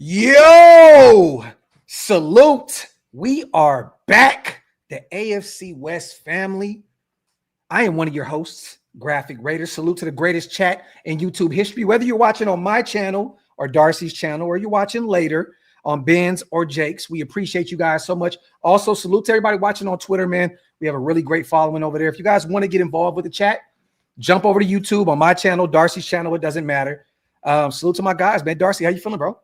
Yo, salute. We are back, the AFC West family. I am one of your hosts, Graphk Raiders. Salute to the greatest chat in YouTube history. Whether you're watching on my channel or Darcy's channel, or you're watching later on Ben's or Jake's, we appreciate you guys so much. Also, salute to everybody watching on Twitter, man. We have a really great following over there. If you guys want to get involved with the chat, jump over to YouTube on my channel, Darcy's channel. It doesn't matter. Salute to my guys, man. Darcy, how you feeling, bro?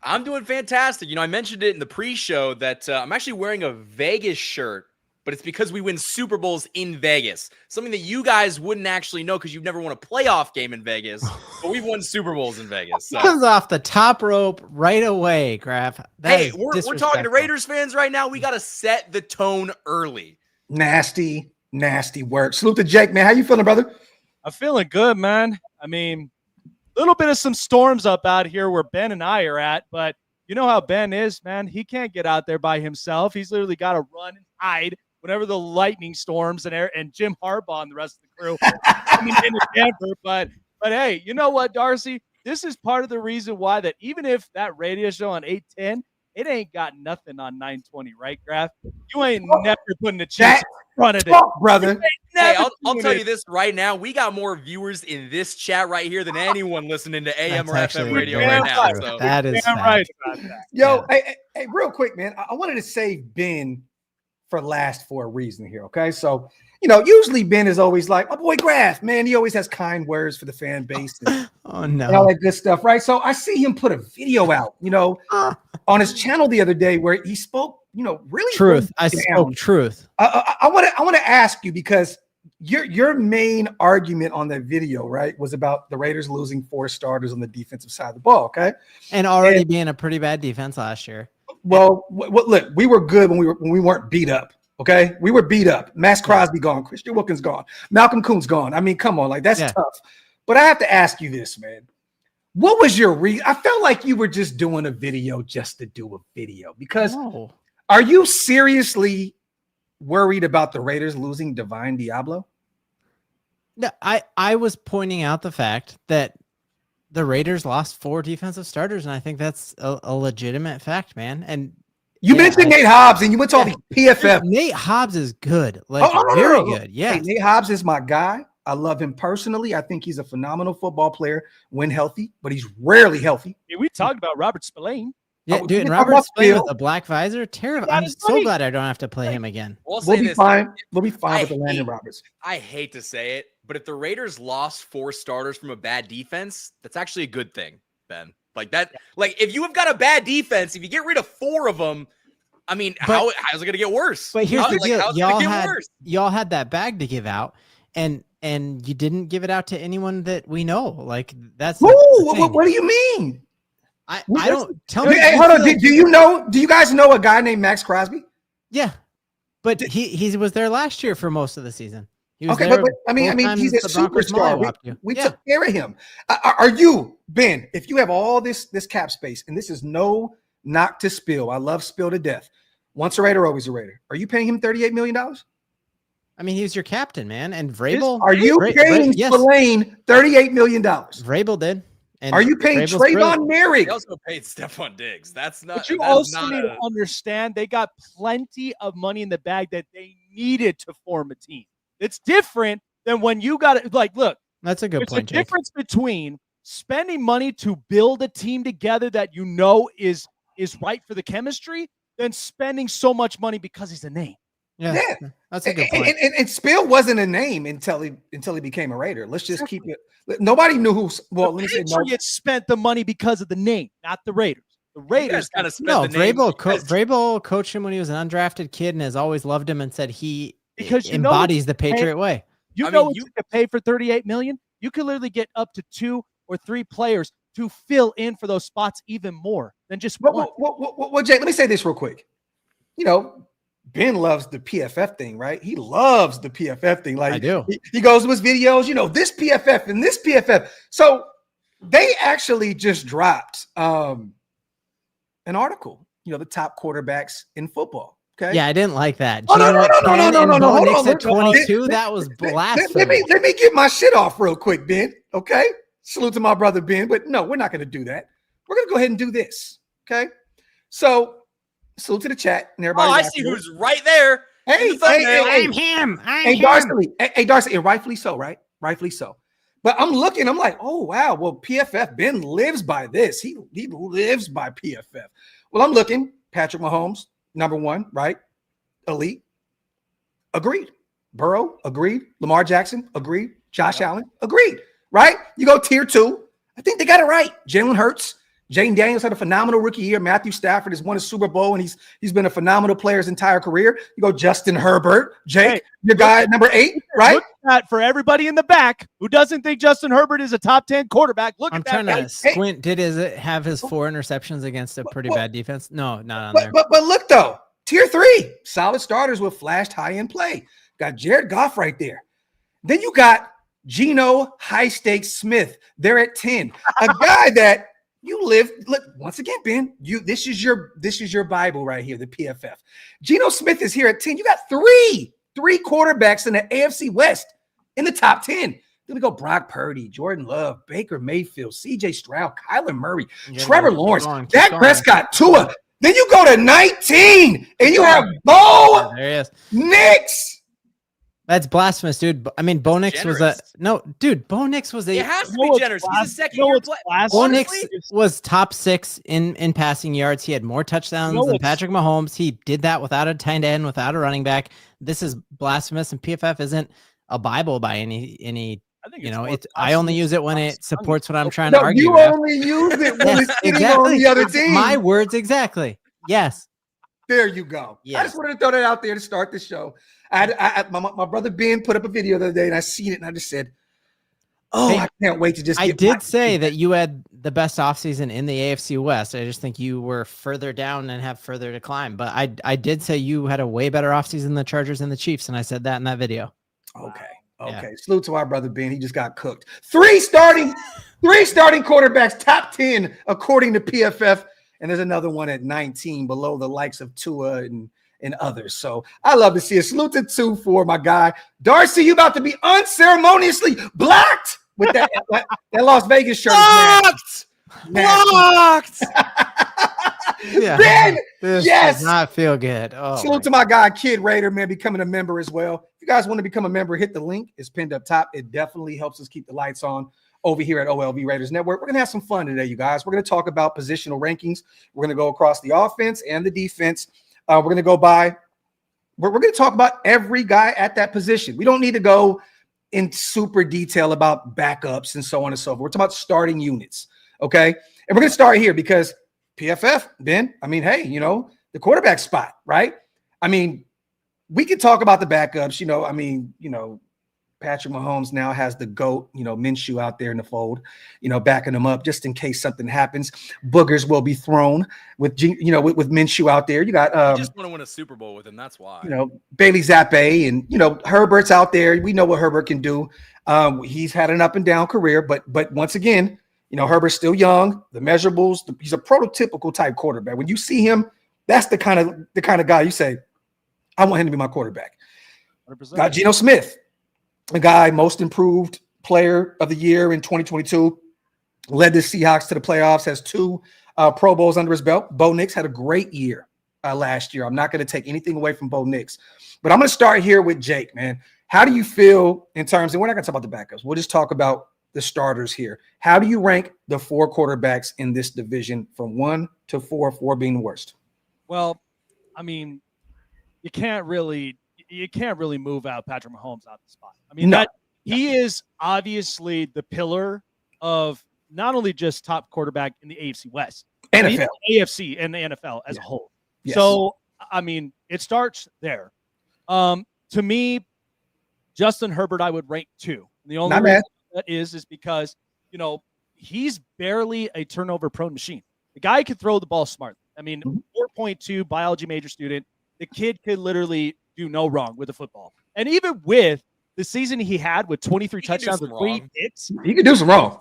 I'm doing fantastic. You know, I mentioned it in the pre-show that I'm actually wearing a Vegas shirt, but it's because we win Super Bowls in Vegas. Something that you guys wouldn't actually know because you've never won a playoff game in Vegas, but we've won Super Bowls in Vegas. So. Comes off the top rope right away, Graphk. Hey, we're talking to Raiders fans right now. We got to set the tone early. Nasty work. Salute to Jake, man. How you feeling, brother? I'm feeling good, man. I mean, a little bit of some storms up out here where Ben and I are at, but you know how Ben is, man. He can't get out there by himself. He's literally got to run and hide whenever the lightning storms and Jim Harbaugh and the rest of the crew coming into Denver. But hey, you know what, Darcy? This is part of the reason why that even if that radio show on 810, it ain't got nothing on 920, right, Graphk? You ain't never putting the chips in front of it. Brother. Hey, I'll tell you this right now. We got more viewers in this chat right here than anyone listening to AM or FM radio right now. So. That is right about that. Yo, hey, real quick, man. I wanted to save Ben for last for a reason here, okay? So, you know, usually Ben is always like, my boy Graphk, man. He always has kind words for the fan base. And, and all that good stuff, right? So I see him put a video out, you know, on his channel the other day where he spoke, you know, really truth. I spoke truth. I want to ask you because your main argument on that video, right, was about the Raiders losing 4 starters on the defensive side of the ball, okay? And already being a pretty bad defense last year. Well, look, we were good when we weren't beat up, okay? We were beat up. Max Crosby gone, Christian Wilkins gone, Malcolm Kuhn's gone. I mean, come on, like that's tough. But I have to ask you this, man. What was your reason? I felt like you were just doing a video just to do a video because are you seriously worried about the Raiders losing Divine Diablo? No, I was pointing out the fact that the Raiders lost 4 defensive starters, and I think that's a legitimate fact, man. And you mentioned Nate Hobbs, and you went to all the PFF. Nate Hobbs is good, like very good. Yeah, hey, Nate Hobbs is my guy. I love him personally. I think he's a phenomenal football player when healthy, but he's rarely healthy. Yeah, we talked about Robert Spillane. Yeah, dude, and Robert Spillane with a black visor, terrible. I'm so glad I don't have to play him again. We'll be fine. We'll be fine with the Landon Roberts. I hate to say it, but if the Raiders lost 4 starters from a bad defense, that's actually a good thing, Ben. Like that, like if you have got a bad defense, if you get rid of 4 of them, I mean, how's it going to get worse? But here's the deal: y'all had that bag to give out, and you didn't give it out to anyone that we know. Like that's what do you mean? I don't tell me. Hey, hold on. Do you guys know a guy named Max Crosby? Yeah, but he was there last year for most of the season. He was okay, but I mean, he's a superstar. We took care of him. Are you, Ben? If you have all this cap space, and this is no knock to Spill, I love Spill to death. Once a Raider, always a Raider. Are you paying him $38 million? I mean, he's your captain, man. And Vrabel. Are you paying Spillane $38 million? Vrabel did. And are you paying Trayvon Merrick? They also paid Stephon Diggs. That's not. But you also need to understand they got plenty of money in the bag that they needed to form a team. It's different than when you got it. Like, look, that's a good point. There's a difference between spending money to build a team together that you know is right for the chemistry than spending so much money because he's a name. Yeah, that's a good point. And Spill wasn't a name until he became a Raider. Let's just keep it. Nobody knew who. Well, let me say Patriots spent the money because of the name, not the Raiders. The Raiders kind of spent the name. Vrabel coached him when he was an undrafted kid and has always loved him and said he embodies the Patriot way. You could pay for $38 million. You could literally get up to 2 or 3 players to fill in for those spots even more than just one. Well, Jake, let me say this real quick. You know, Ben loves the PFF thing, right? He loves the PFF thing. Like I do. He goes to his videos, you know, this PFF and this PFF. So they actually just dropped an article, you know, the top quarterbacks in football. Okay. Yeah, I didn't like that. Oh, no. Hold on. At 22, that was blasphemy. Let me get my shit off real quick, Ben. Okay. Salute to my brother Ben, but no, we're not going to do that. We're going to go ahead and do this. Okay. So salute to the chat and everybody. Oh, I see who's right there. Hey, I'm him. Hey, Darcy, and rightfully so, right? Rightfully so. But I'm looking, I'm like, oh, wow. Well, PFF, Ben lives by this. He lives by PFF. Well, I'm looking, Patrick Mahomes, number one, right? Elite. Agreed. Burrow, agreed. Lamar Jackson, agreed. Josh Allen, agreed. Right? You go tier 2. I think they got it right. Jalen Hurts. Jaden Daniels had a phenomenal rookie year. Matthew Stafford has won a Super Bowl, and he's been a phenomenal player his entire career. You go Justin Herbert, Jake, your guy at number 8, right? Look at that for everybody in the back who doesn't think Justin Herbert is a top 10 quarterback. Look I'm at that. trying guy. to squint. Did it have his 4 interceptions against a pretty bad defense? No, not on there. But look though, tier 3, solid starters with flashed high-end play. Got Jared Goff right there. Then you got Geno High Stakes Smith. They're at 10. A guy that you live. Look, once again, Ben, this is your Bible right here, the PFF. Geno Smith is here at 10. You got three quarterbacks in the AFC West in the top 10. Then we go Brock Purdy, Jordan Love, Baker Mayfield, CJ Stroud, Kyler Murray, Trevor Lawrence, Dak Prescott, Tua. Then you go to 19 and you have Bo There he is. Nix. That's blasphemous, dude. I mean, Bo Nix was Bo Nix was It has to be generous. He's a second-year player. Bo Nix was top 6 in passing yards. He had more touchdowns than Patrick Mahomes. He did that without a tight end, without a running back. This is blasphemous, and PFF isn't a Bible by any. I think I only use it when it supports what I'm trying to argue. You only use it when it's sitting on the other team. My words exactly. Yes. There you go. Yes. I just wanted to throw that out there to start the show. My brother Ben put up a video the other day, and I seen it, and I just said, I can't wait to just I did say that you had the best offseason in the AFC West. I just think you were further down and have further to climb. But I did say you had a way better offseason than the Chargers and the Chiefs, and I said that in that video. Okay. Yeah. Salute to our brother Ben. He just got cooked. Three starting quarterbacks, top 10 according to PFF, and there's another one at 19 below the likes of Tua and others. So I love to see it. Salute to 2 for my guy. Darcy, you about to be unceremoniously blocked with that Las Vegas shirt. Blocked! Yeah. Ben, this yes. does not feel good. Salute to my guy, Kid Raider, man, becoming a member as well. If you guys want to become a member, hit the link. It's pinned up top. It definitely helps us keep the lights on over here at OLV Raiders Network. We're going to have some fun today, you guys. We're going to talk about positional rankings. We're going to go across the offense and the defense. We're going to go by. We're going to talk about every guy at that position. We don't need to go in super detail about backups and so on and so forth. We're talking about starting units, okay? And we're going to start here because PFF, Ben, I mean, hey, the quarterback spot, right? I mean, we could talk about the backups, Patrick Mahomes now has the GOAT, Minshew out there in the fold, backing him up just in case something happens. Boogers will be thrown with Minshew out there. You got you just want to win a Super Bowl with him. That's why. Bailey Zappi and Herbert's out there. We know what Herbert can do. He's had an up and down career, but once again, Herbert's still young. The measurables, he's a prototypical type quarterback. When you see him, that's the kind of guy you say, I want him to be my quarterback. 100%. Got Geno Smith. A guy, most improved player of the year in 2022, led the Seahawks to the playoffs, has 2 Pro Bowls under his belt. Bo Nix had a great year last year. I'm not going to take anything away from Bo Nix, but I'm going to start here with Jake, man. How do you feel in terms, and we're not going to talk about the backups. We'll just talk about the starters here. How do you rank the 4 quarterbacks in this division from 1 to 4, 4 being the worst? Well, I mean, you can't really move out Patrick Mahomes out of the spot. I mean, he is obviously the pillar of not only just top quarterback in the AFC West, NFL, AFC, and the NFL as a whole. Yes. So, I mean, it starts there. To me, Justin Herbert, I would rank 2. The only reason that is because, he's barely a turnover-prone machine. The guy could throw the ball smart. I mean, 4.2 biology major student. The kid could literally do no wrong with the football. And even with the season he had with 23 touchdowns and 3 hits, he could do some wrong.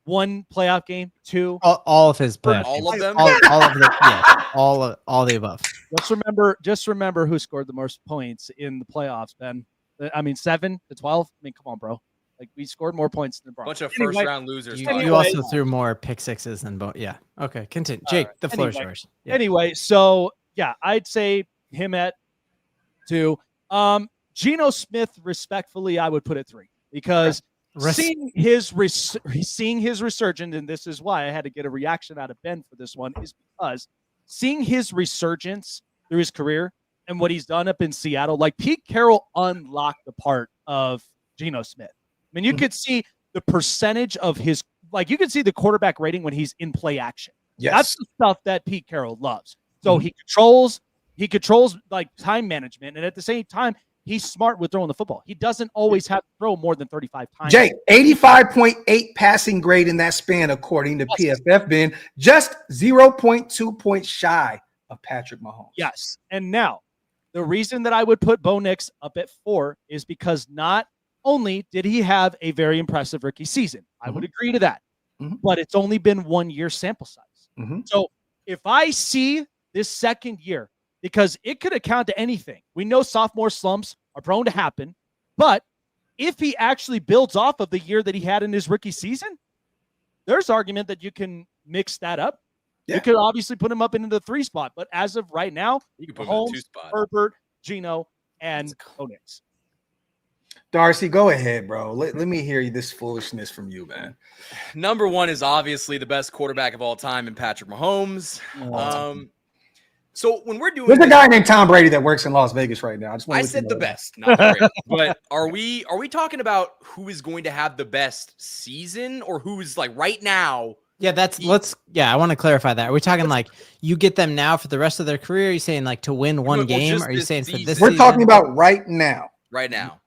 One playoff game, 2. All of his playoff. All of them. All of the all the above. Just remember who scored the most points in the playoffs, Ben. I mean, 7 to 12. I mean, come on, bro. Like we scored more points than the Broncos. Bunch of first-round losers. You also threw more pick sixes than both. Yeah. Okay. Continue. Jake, the floor is yours. Yeah. Anyway, so yeah, I'd say him at 2. Geno Smith, respectfully, I would put at 3 because seeing his resurgence, and this is why I had to get a reaction out of Ben for this one, is because seeing his resurgence through his career and what he's done up in Seattle, like Pete Carroll unlocked the part of Geno Smith. I mean, you could see the percentage of his, like you could see the quarterback rating when he's in play action. Yes. That's the stuff that Pete Carroll loves. So he controls like time management, and at the same time, he's smart with throwing the football. He doesn't always have to throw more than 35 times. Jake, 85.8 passing grade in that span, according to PFF, Ben, just 0.2 points shy of Patrick Mahomes. Yes. And now, the reason that I would put Bo Nix up at 4 is because not only did he have a very impressive rookie season, I would agree to that, but it's only been 1 year sample size. So if I see this second year, because it could account to anything. We know sophomore slumps are prone to happen, but if he actually builds off of the year that he had in his rookie season, there's argument that you can mix that up. Yeah. You could obviously put him up into the 3 spot, but as of right now, you can put him in the 2 spot. Herbert, Geno, and Bo Nix. Darcy, go ahead, bro. Let me hear this foolishness from you, man. Number 1 is obviously the best quarterback of all time in Patrick Mahomes. So when we're doing, there's a guy named Tom Brady that works in Las Vegas right now. I said the best, not the greatest. But are we talking about who is going to have the best season, or who's like right now? Yeah, I want to clarify that. Are we talking like you get them now for the rest of their career? Are you saying like to win one game? Or are you saying for this We're season? talking about right now. Right now.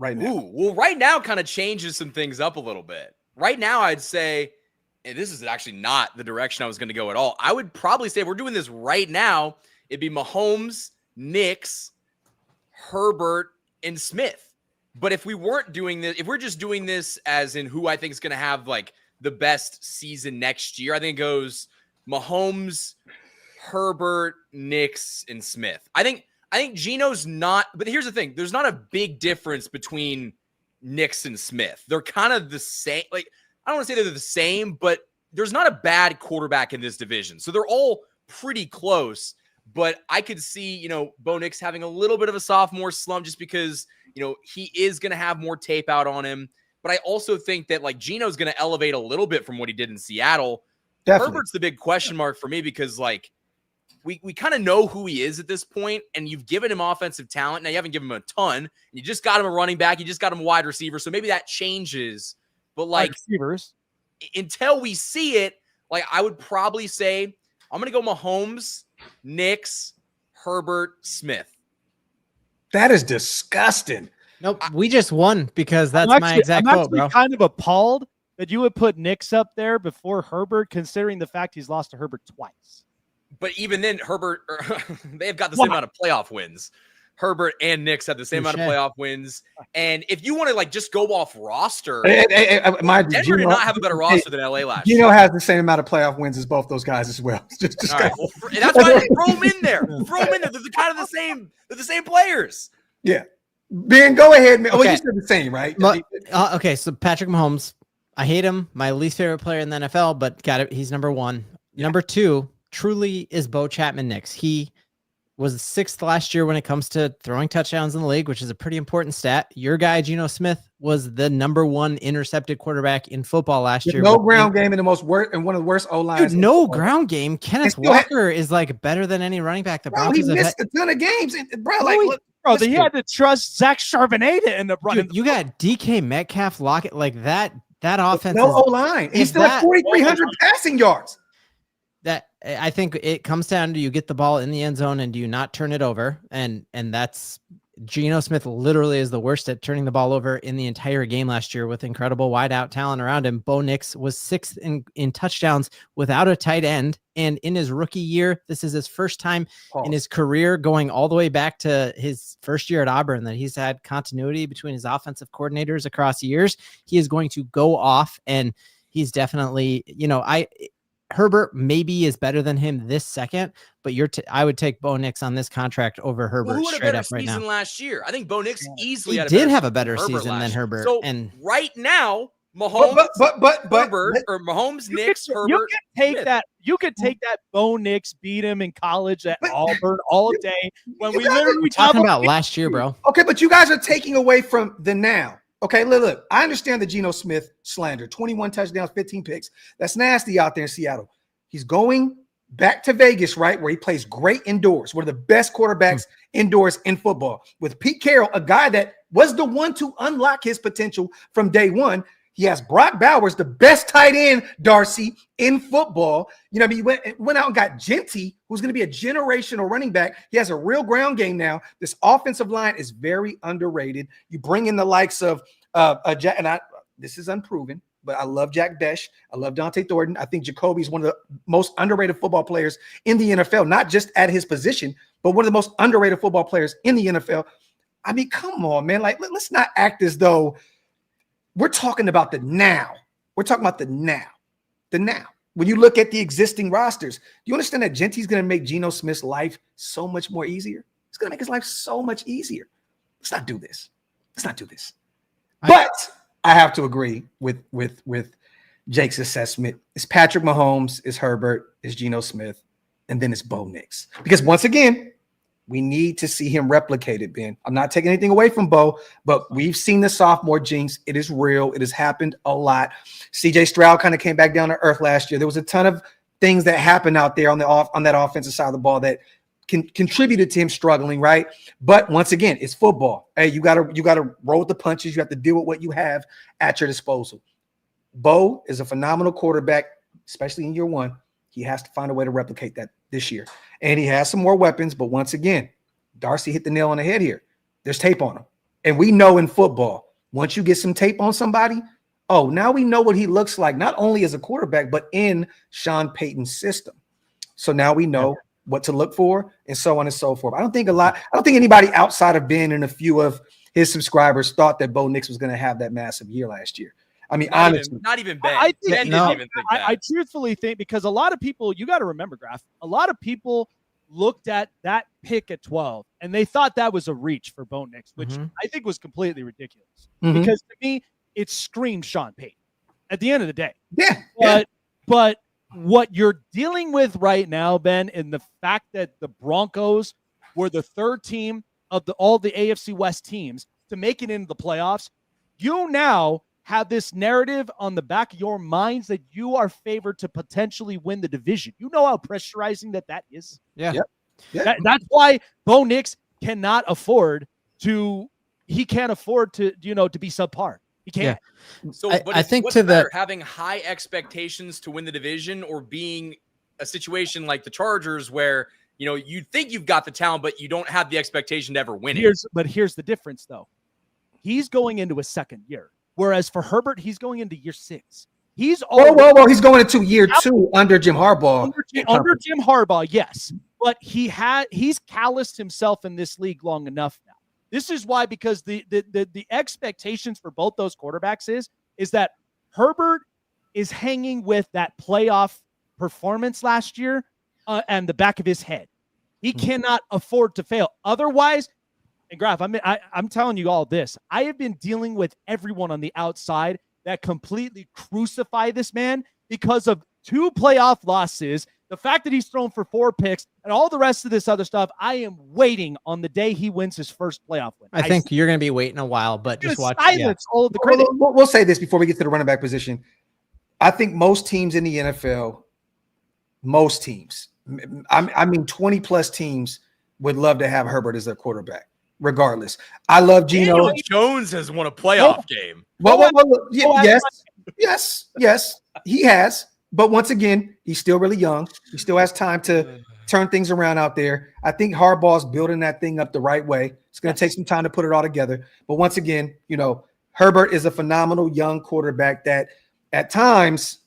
Ooh, well, right now kind of changes some things up a little bit. Right now, I'd say, and this is actually not the direction I was going to go at all. I would probably say if we're doing this right now, it'd be Mahomes, Nix, Herbert, and Smith. But if we weren't doing this, if we're just doing this as in who I think is going to have like the best season next year, I think it goes Mahomes, Herbert, Nix, and Smith. I think Geno's not, but here's the thing. There's not a big difference between Nix and Smith. They're kind of the same. Like, I don't want to say they're the same, but there's not a bad quarterback in this division. So they're all pretty close, but I could see, Bo Nix having a little bit of a sophomore slump just because, he is going to have more tape out on him. But I also think that like Geno's going to elevate a little bit from what he did in Seattle. Definitely. Herbert's the big question mark for me because like we kind of know who he is at this point, and you've given him offensive talent. Now you haven't given him a ton. You just got him a running back. You just got him a wide receiver. So maybe that changes. But like receivers, until we see it, like I would probably say I'm going to go Mahomes, Nix, Herbert, Smith. That is disgusting. Nope, we just won because that's my exact quote, bro. I'm kind of appalled that you would put Nix up there before Herbert, considering the fact he's lost to Herbert twice. But even then, Herbert, they've got the same amount of playoff wins. Herbert and Nix have the same amount of playoff wins. And if you want to like just go off roster, Denver did not have a better roster than LA last year. Geno has the same amount of playoff wins as both those guys as well. Just all right, well, that's why they throw them in there. Throw them in there. They're kind of the same. They're the same players. Yeah. Ben, go ahead, man. Okay. Well, you said the same, right? Okay, so Patrick Mahomes, I hate him. My least favorite player in the NFL, but he's number 1. Yeah. Number 2 truly is Bo Chapman-Nix. He was 6th last year when it comes to throwing touchdowns in the league, which is a pretty important stat. Your guy, Geno Smith, was the number 1 intercepted quarterback in football last year. No ground game in one of the worst O-lines. Dude, no ground game. Kenneth Walker is like better than any running back. The Broncos he missed a ton of games. He had to trust Zach Charbonnet to end up running. You got DK Metcalf, Lockett, like that offense. No O-line. He's still at 4,300 passing yards. That I think it comes down to you get the ball in the end zone and do you not turn it over, and that's Geno Smith literally is the worst at turning the ball over in the entire game last year with incredible wide out talent around him. Bo Nix was 6th in touchdowns without a tight end, and in his rookie year, this is his first time in his career going all the way back to his first year at Auburn that he's had continuity between his offensive coordinators across years. He is going to go off, and he's definitely, Herbert maybe is better than him this second, but I would take Bo Nix on this contract over Herbert Well, who had a straight better up right now. season last year? I think Bo Nix easily He had did have a season better than Herbert season than last year. Herbert. So and right now, Mahomes, Herbert, or Mahomes, Nix, Herbert. You can take Smith. that. You could take that. Bo Nix beat him in college at Auburn all day when we guys literally we're talking about last year, bro. Okay, but you guys are taking away from the now. Okay, look. I understand the Geno Smith slander. 21 touchdowns, 15 picks. That's nasty out there in Seattle. He's going back to Vegas, right, where he plays great indoors. One of the best quarterbacks indoors in football. With Pete Carroll, a guy that was the one to unlock his potential from day one. He has Brock Bowers, the best tight end, Darcy, in football. You know, I mean, he went out and got Genty, who's going to be a generational running back. He has a real ground game now. This offensive line is very underrated. You bring in the likes of Jack, and this is unproven, but I love Jack Besh. I love Dante Thornton. I think Jacoby's one of the most underrated football players in the NFL, not just at his position, but one of the most underrated football players in the NFL. I mean, come on, man. Like, let's not act as though we're talking about the now. We're talking about the now. The now. When you look at the existing rosters, do you understand that Genty's going to make Geno Smith's life so much more easier? It's going to make his life so much easier. Let's not do this. Let's not do this. But I have to agree with Jake's assessment. It's Patrick Mahomes, it's Herbert, it's Geno Smith, and then it's Bo Nix. Because once again, we need to see him replicated, Ben. I'm not taking anything away from Bo, but we've seen the sophomore jinx. It is real. It has happened a lot. CJ Stroud kind of came back down to earth last year. There was a ton of things that happened out there on that offensive side of the ball that contributed to him struggling, right? But once again, it's football. Hey, you gotta roll with the punches. You have to deal with what you have at your disposal. Bo is a phenomenal quarterback, especially in year one. He has to find a way to replicate that this year. And he has some more weapons, but once again, Darcy hit the nail on the head here. There's tape on him. And we know in football, once you get some tape on somebody, now we know what he looks like, not only as a quarterback, but in Sean Payton's system. So now we know what to look for and so on and so forth. I don't think anybody outside of Ben and a few of his subscribers thought that Bo Nix was going to have that massive year last year. I mean, honestly, not even Ben. Ben didn't even think that. I truthfully think, because a lot of people, you got to remember, Graphk, a lot of people looked at that pick at 12 and they thought that was a reach for Bo Nix, which I think was completely ridiculous. Because to me, it screamed Sean Payton at the end of the day. But what you're dealing with right now, Ben, and the fact that the Broncos were the third team of all the AFC West teams to make it into the playoffs, you now have this narrative on the back of your minds that you are favored to potentially win the division. You know how pressurizing that is? Yeah. That's why Bo Nix cannot afford to be subpar. He can't. Yeah. So I think what's to better, having high expectations to win the division or being a situation like the Chargers where, you think you've got the talent, but you don't have the expectation to ever win it. But here's the difference, though. He's going into his second year. Whereas for Herbert, he's going into year 6. He's he's going into year 2 under Jim Harbaugh. Under Jim Harbaugh, yes. But he's calloused himself in this league long enough now. This is why, because the expectations for both those quarterbacks is that Herbert is hanging with that playoff performance last year and the back of his head. He cannot afford to fail. Otherwise, and Graphk, I'm telling you all this. I have been dealing with everyone on the outside that completely crucify this man because of 2 playoff losses, the fact that he's thrown for 4 picks, and all the rest of this other stuff. I am waiting on the day he wins his first playoff win. I think you're going to be waiting a while, but just watch. Silence all of the credit. We'll say this before we get to the running back position. I think most teams in the NFL, most teams, I mean 20-plus teams would love to have Herbert as their quarterback. Regardless, I love Geno. Daniel Jones has won a playoff game. Yes, he has. But once again, he's still really young. He still has time to turn things around out there. I think Harbaugh's building that thing up the right way. It's going to take some time to put it all together. But once again, Herbert is a phenomenal young quarterback that at times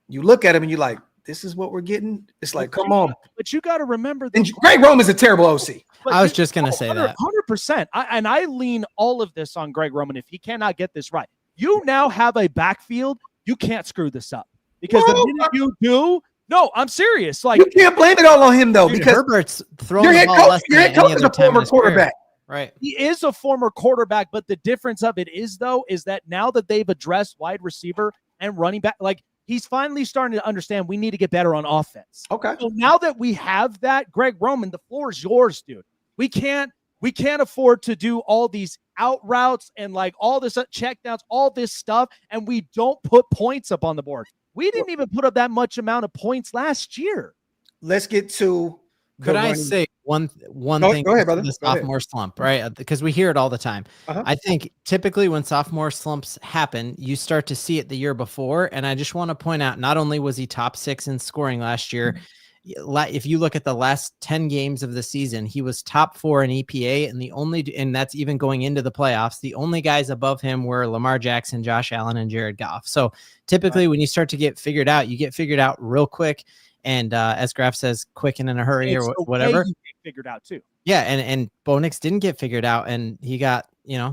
you look at him and you're like, this is what we're getting. It's like, come on. But you got to remember that Greg Roman's a terrible OC. I was just going to say that. 100%. I lean all of this on Greg Roman if he cannot get this right. You now have a backfield. You can't screw this up because the minute you do, no, I'm serious. Like you can't blame it all on him though, Dude, because Herbert's throwing the ball less than your head coach is a former quarterback. Right. he is a former quarterback, but the difference of it is that now that they've addressed wide receiver and running back, like he's finally starting to understand we need to get better on offense. Okay. So now that we have that, Greg Roman, the floor is yours, dude. We can't afford to do all these out routes and like all this check downs, all this stuff, and we don't put points up on the board. We didn't even put up that much amount of points last year. Let's get to. Could I say one thing? Go ahead, brother. The sophomore slump, right? Because we hear it all the time. I think typically when sophomore slumps happen, you start to see it the year before. And I just want to point out, not only was he top 6 in scoring last year, if you look at the last 10 games of the season, he was top 4 in EPA, and that's even going into the playoffs. The only guys above him were Lamar Jackson, Josh Allen, and Jared Goff. So typically when you start to get figured out, you get figured out real quick. And as Graphk says, quick and in a hurry or whatever. You get figured out too. Yeah, and Bo Nix didn't get figured out, and he got,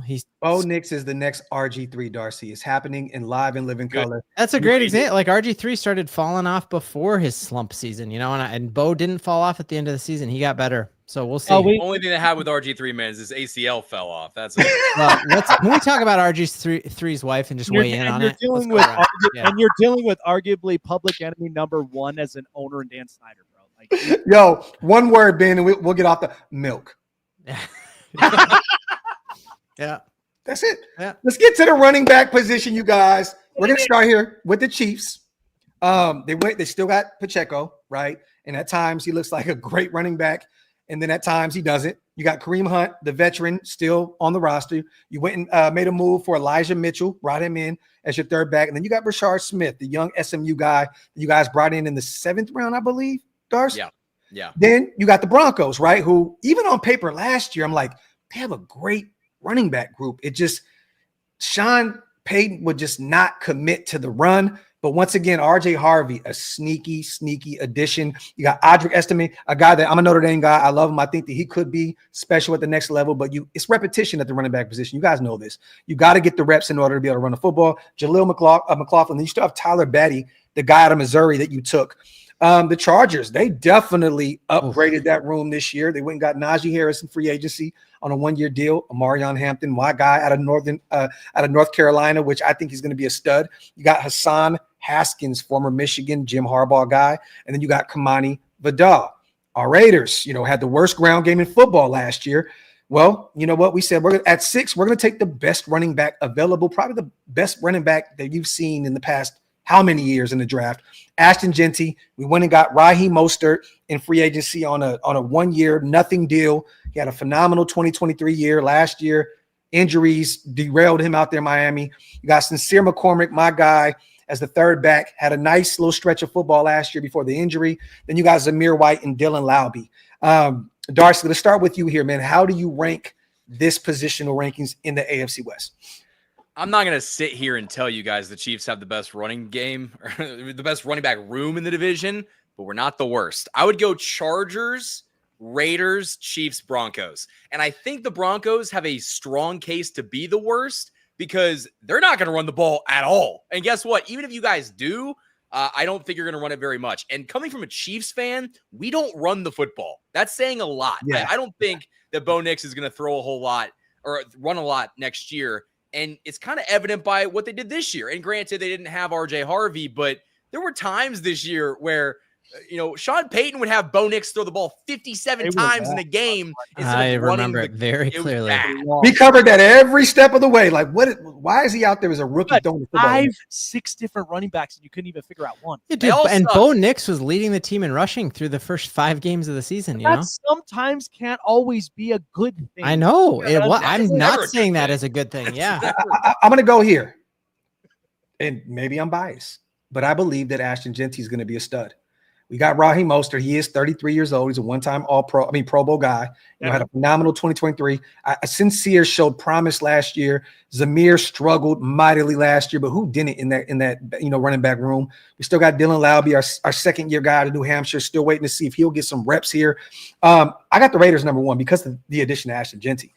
he's Bo Nix is the next RG3, Darcy. It's happening in live and living color. That's a great example. Like RG3 started falling off before his slump season, and Bo didn't fall off at the end of the season. He got better. So we'll see. The only thing that happened with RG3, man, is his ACL fell off. That's it. When we talk about RG3's wife and just weigh in on it. And you're dealing with arguably public enemy number 1 as an owner in Dan Snyder, bro. Like, yo, one word, Ben, and we'll get off the milk. Yeah. That's it. Yeah. Let's get to the running back position, you guys. We're going to start here with the Chiefs. They still got Pacheco, right? And at times he looks like a great running back. And then at times he doesn't. You got Kareem Hunt, the veteran, still on the roster. You went and made a move for Elijah Mitchell, brought him in as your third back. And then you got Rashard Smith, the young SMU guy you guys brought in the 7th round, I believe, Darcy? Yeah. Then you got the Broncos, right? Who, even on paper last year, I'm like, they have a great running back group. It just, Sean Payton would just not commit to the run. But once again, RJ Harvey, a sneaky addition. You got Audric Estime, a guy that I'm a Notre Dame guy. I love him. I think that he could be special at the next level, but it's repetition at the running back position. You guys know this. You got to get the reps in order to be able to run the football. Jaleel McLaughlin. Then you still have Tyler Batty, the guy out of Missouri that you took. The Chargers, they definitely upgraded that room this year. They went and got Najee Harris in free agency on a 1-year deal. Amarion Hampton, my guy out of North Carolina, which I think he's going to be a stud. You got Hassan Haskins, former Michigan, Jim Harbaugh guy. And then you got Kamani Vidal. Our Raiders, had the worst ground game in football last year. Well, you know what? We said at 6, we're going to take the best running back available, probably the best running back that you've seen in the past how many years in the draft. Ashton Genty. We went and got Raheem Mostert in free agency on a 1-year nothing deal. He had a phenomenal 2023 year. Last year, injuries derailed him out there in Miami. You got Sincere McCormick, my guy, as the third back. Had a nice little stretch of football last year before the injury. Then you got Zamir White and Dylan Laube. Darcy, let's start with you here, man. How do you rank this positional rankings in the AFC West? I'm not going to sit here and tell you guys the Chiefs have the best running game, or the best running back room in the division, but we're not the worst. I would go Chargers, Raiders, Chiefs, Broncos. And I think the Broncos have a strong case to be the worst because they're not going to run the ball at all. And guess what? Even if you guys do, I don't think you're going to run it very much. And coming from a Chiefs fan, we don't run the football. That's saying a lot. Yeah. I don't think that Bo Nix is going to throw a whole lot or run a lot next year. And it's kind of evident by what they did this year. And granted, they didn't have RJ Harvey, but there were times this year where, Sean Payton would have Bo Nix throw the ball 57 times in a game. I remember it very clearly. We covered that every step of the way. Like, why is he out there as a rookie throwing the football? 5-6 different running backs, and you couldn't even figure out one. Yeah, dude, and Bo Nix was leading the team in rushing through the first 5 games of the season. That sometimes can't always be a good thing. I know. I'm not saying that as a good thing. Yeah. I'm going to go here, and maybe I'm biased, but I believe that Ashton Genty is going to be a stud. We got Raheem Mostert. He is 33 years old. He's a one-time Pro Bowl guy. Had a phenomenal 2023. Sincere showed promise last year. Zamir struggled mightily last year, but who didn't in that running back room? We still got Dylan Laube, our second-year guy out of New Hampshire. Still waiting to see if he'll get some reps here. I got the Raiders number 1 because of the addition of Ashton Genty.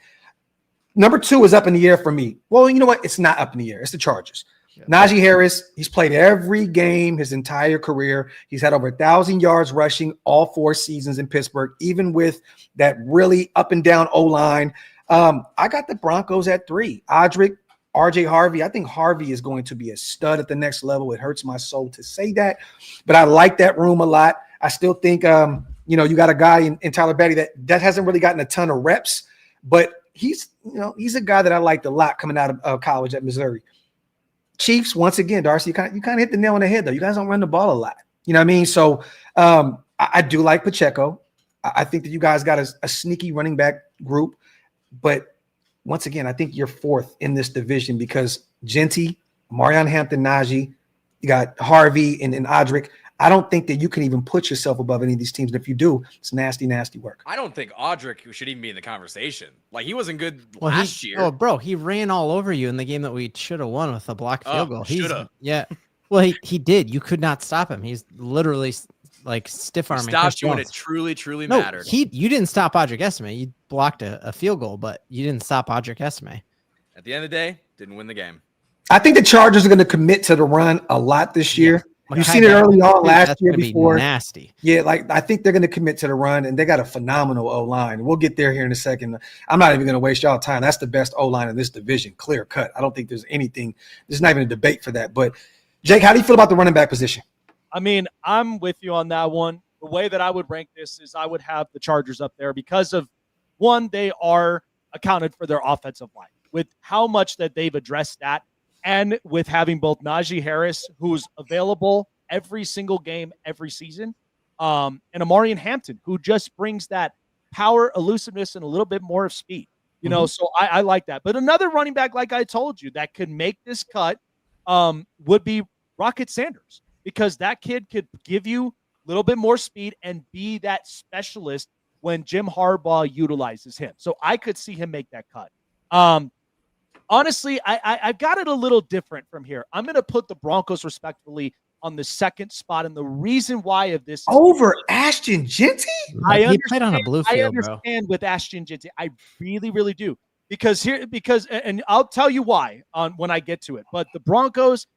Number 2 is up in the air for me. Well, you know what? It's not up in the air. It's the Chargers. Najee Harris, he's played every game his entire career. He's had over 1,000 yards rushing all 4 seasons in Pittsburgh, even with that really up and down O-line. I got the Broncos at 3. Odrick, RJ Harvey. I think Harvey is going to be a stud at the next level. It hurts my soul to say that, but I like that room a lot. I still think, you got a guy in Tyler Beatty that hasn't really gotten a ton of reps, but he's a guy that I liked a lot coming out of college at Missouri. Chiefs, once again, Darcy, you kind of hit the nail on the head, though. You guys don't run the ball a lot. You know what I mean? So I do like Pacheco. I think that you guys got a sneaky running back group. But once again, I think you're 4th in this division because Genty, Marion Hampton, Najee, you got Harvey and Odrick. I don't think that you can even put yourself above any of these teams. And if you do, it's nasty, nasty work. I don't think Odrick should even be in the conversation. Like, he wasn't good last year. Oh, bro, he ran all over you in the game that we should have won with a blocked field goal. Yeah. Well, he did. You could not stop him. He's literally like stiff arming. Stopped you when it truly mattered. You didn't stop Audric Estime. You blocked a field goal, but you didn't stop Audric Estime. At the end of the day, didn't win the game. I think the Chargers are going to commit to the run a lot this year. You've seen it early on last year before. Nasty. Yeah, I think they're going to commit to the run, and they got a phenomenal O-line. We'll get there here in a second. I'm not even going to waste y'all time. That's the best O-line in this division, clear cut. I don't think there's not even a debate for that. But, Jake, how do you feel about the running back position? I mean, I'm with you on that one. The way that I would rank this is I would have the Chargers up there because of, one, they are accounted for their offensive line with how much that they've addressed that. And with having both Najee Harris, who's available every single game, every season, and Amarian Hampton, who just brings that power, elusiveness, and a little bit more of speed. So I like that. But another running back, like I told you, that could make this cut would be Rocket Sanders, because that kid could give you a little bit more speed and be that specialist when Jim Harbaugh utilizes him. So I could see him make that cut. Honestly, I've got it a little different from here. I'm going to put the Broncos respectfully on the 2nd spot, and the reason why of this over Ashton Genty. He played on a blue field, I understand with Ashton Genty. I really, really do, because I'll tell you why when I get to it. But the Broncos,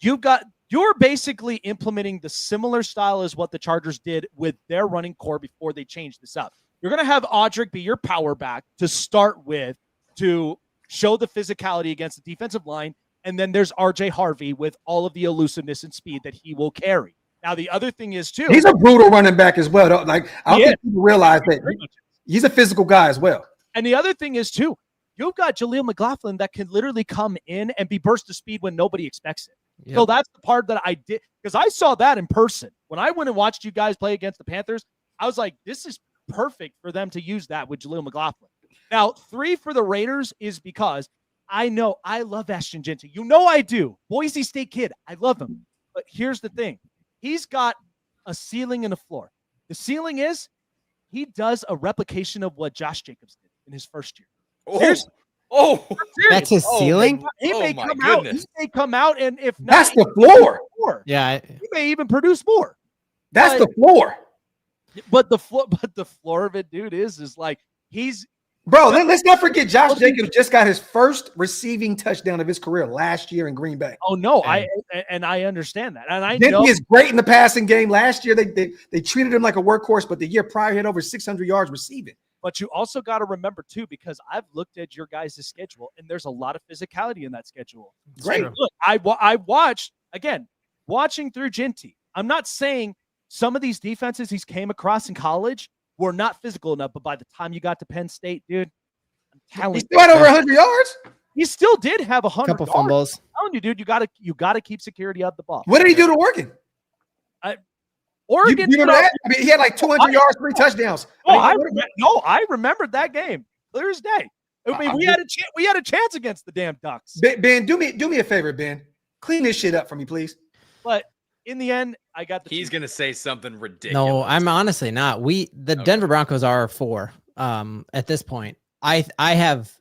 you're basically implementing the similar style as what the Chargers did with their running core before they changed this up. You're going to have Audric be your power back to start with, to show the physicality against the defensive line. And then there's RJ Harvey with all of the elusiveness and speed that he will carry. Now, the other thing is, too, he's a brutal running back as well. I don't think people realize that he's a physical guy as well. And the other thing is, too, you've got Jaleel McLaughlin that can literally come in and be burst of speed when nobody expects it. Yep. So that's the part that I did, because I saw that in person. When I went and watched you guys play against the Panthers, I was like, this is perfect for them to use that with Jaleel McLaughlin. Now, 3 for the Raiders is because I know I love Ashton Genty. I do. Boise State kid. I love him. But here's the thing. He's got a ceiling and a floor. The ceiling is he does a replication of what Josh Jacobs did in his first year. That's his ceiling? He may come out. He may come out, and if not, that's the floor. Yeah. He may even produce more. That's the floor. But the floor of it, dude, is like he's. Bro, let's not forget Josh Jacobs just got his first receiving touchdown of his career last year in Green Bay. Oh no, I understand that, and I know he is great in the passing game. Last year they treated him like a workhorse, but the year prior he had over 600 yards receiving. But you also got to remember too, because I've looked at your guys' schedule, and there's a lot of physicality in that schedule. Great. Look, I watched watching through Genty. I'm not saying some of these defenses he's came across in college were not physical enough, but by the time you got to Penn State, dude, I'm telling you, he still had over 100 yards. He still did have 100 couple fumbles. I'm telling you, dude, you gotta keep security out the ball. What did he do to Oregon? Oregon. You remember that? I mean, he had like 200 yards, 3 touchdowns. I remembered that game clear as day. I mean, we had a chance against the damn Ducks. Ben, do me a favor, Ben. Clean this shit up for me, please. But in the end, I got the. He's gonna say something ridiculous. No, I'm honestly not. Denver Broncos are 4 at this point. I have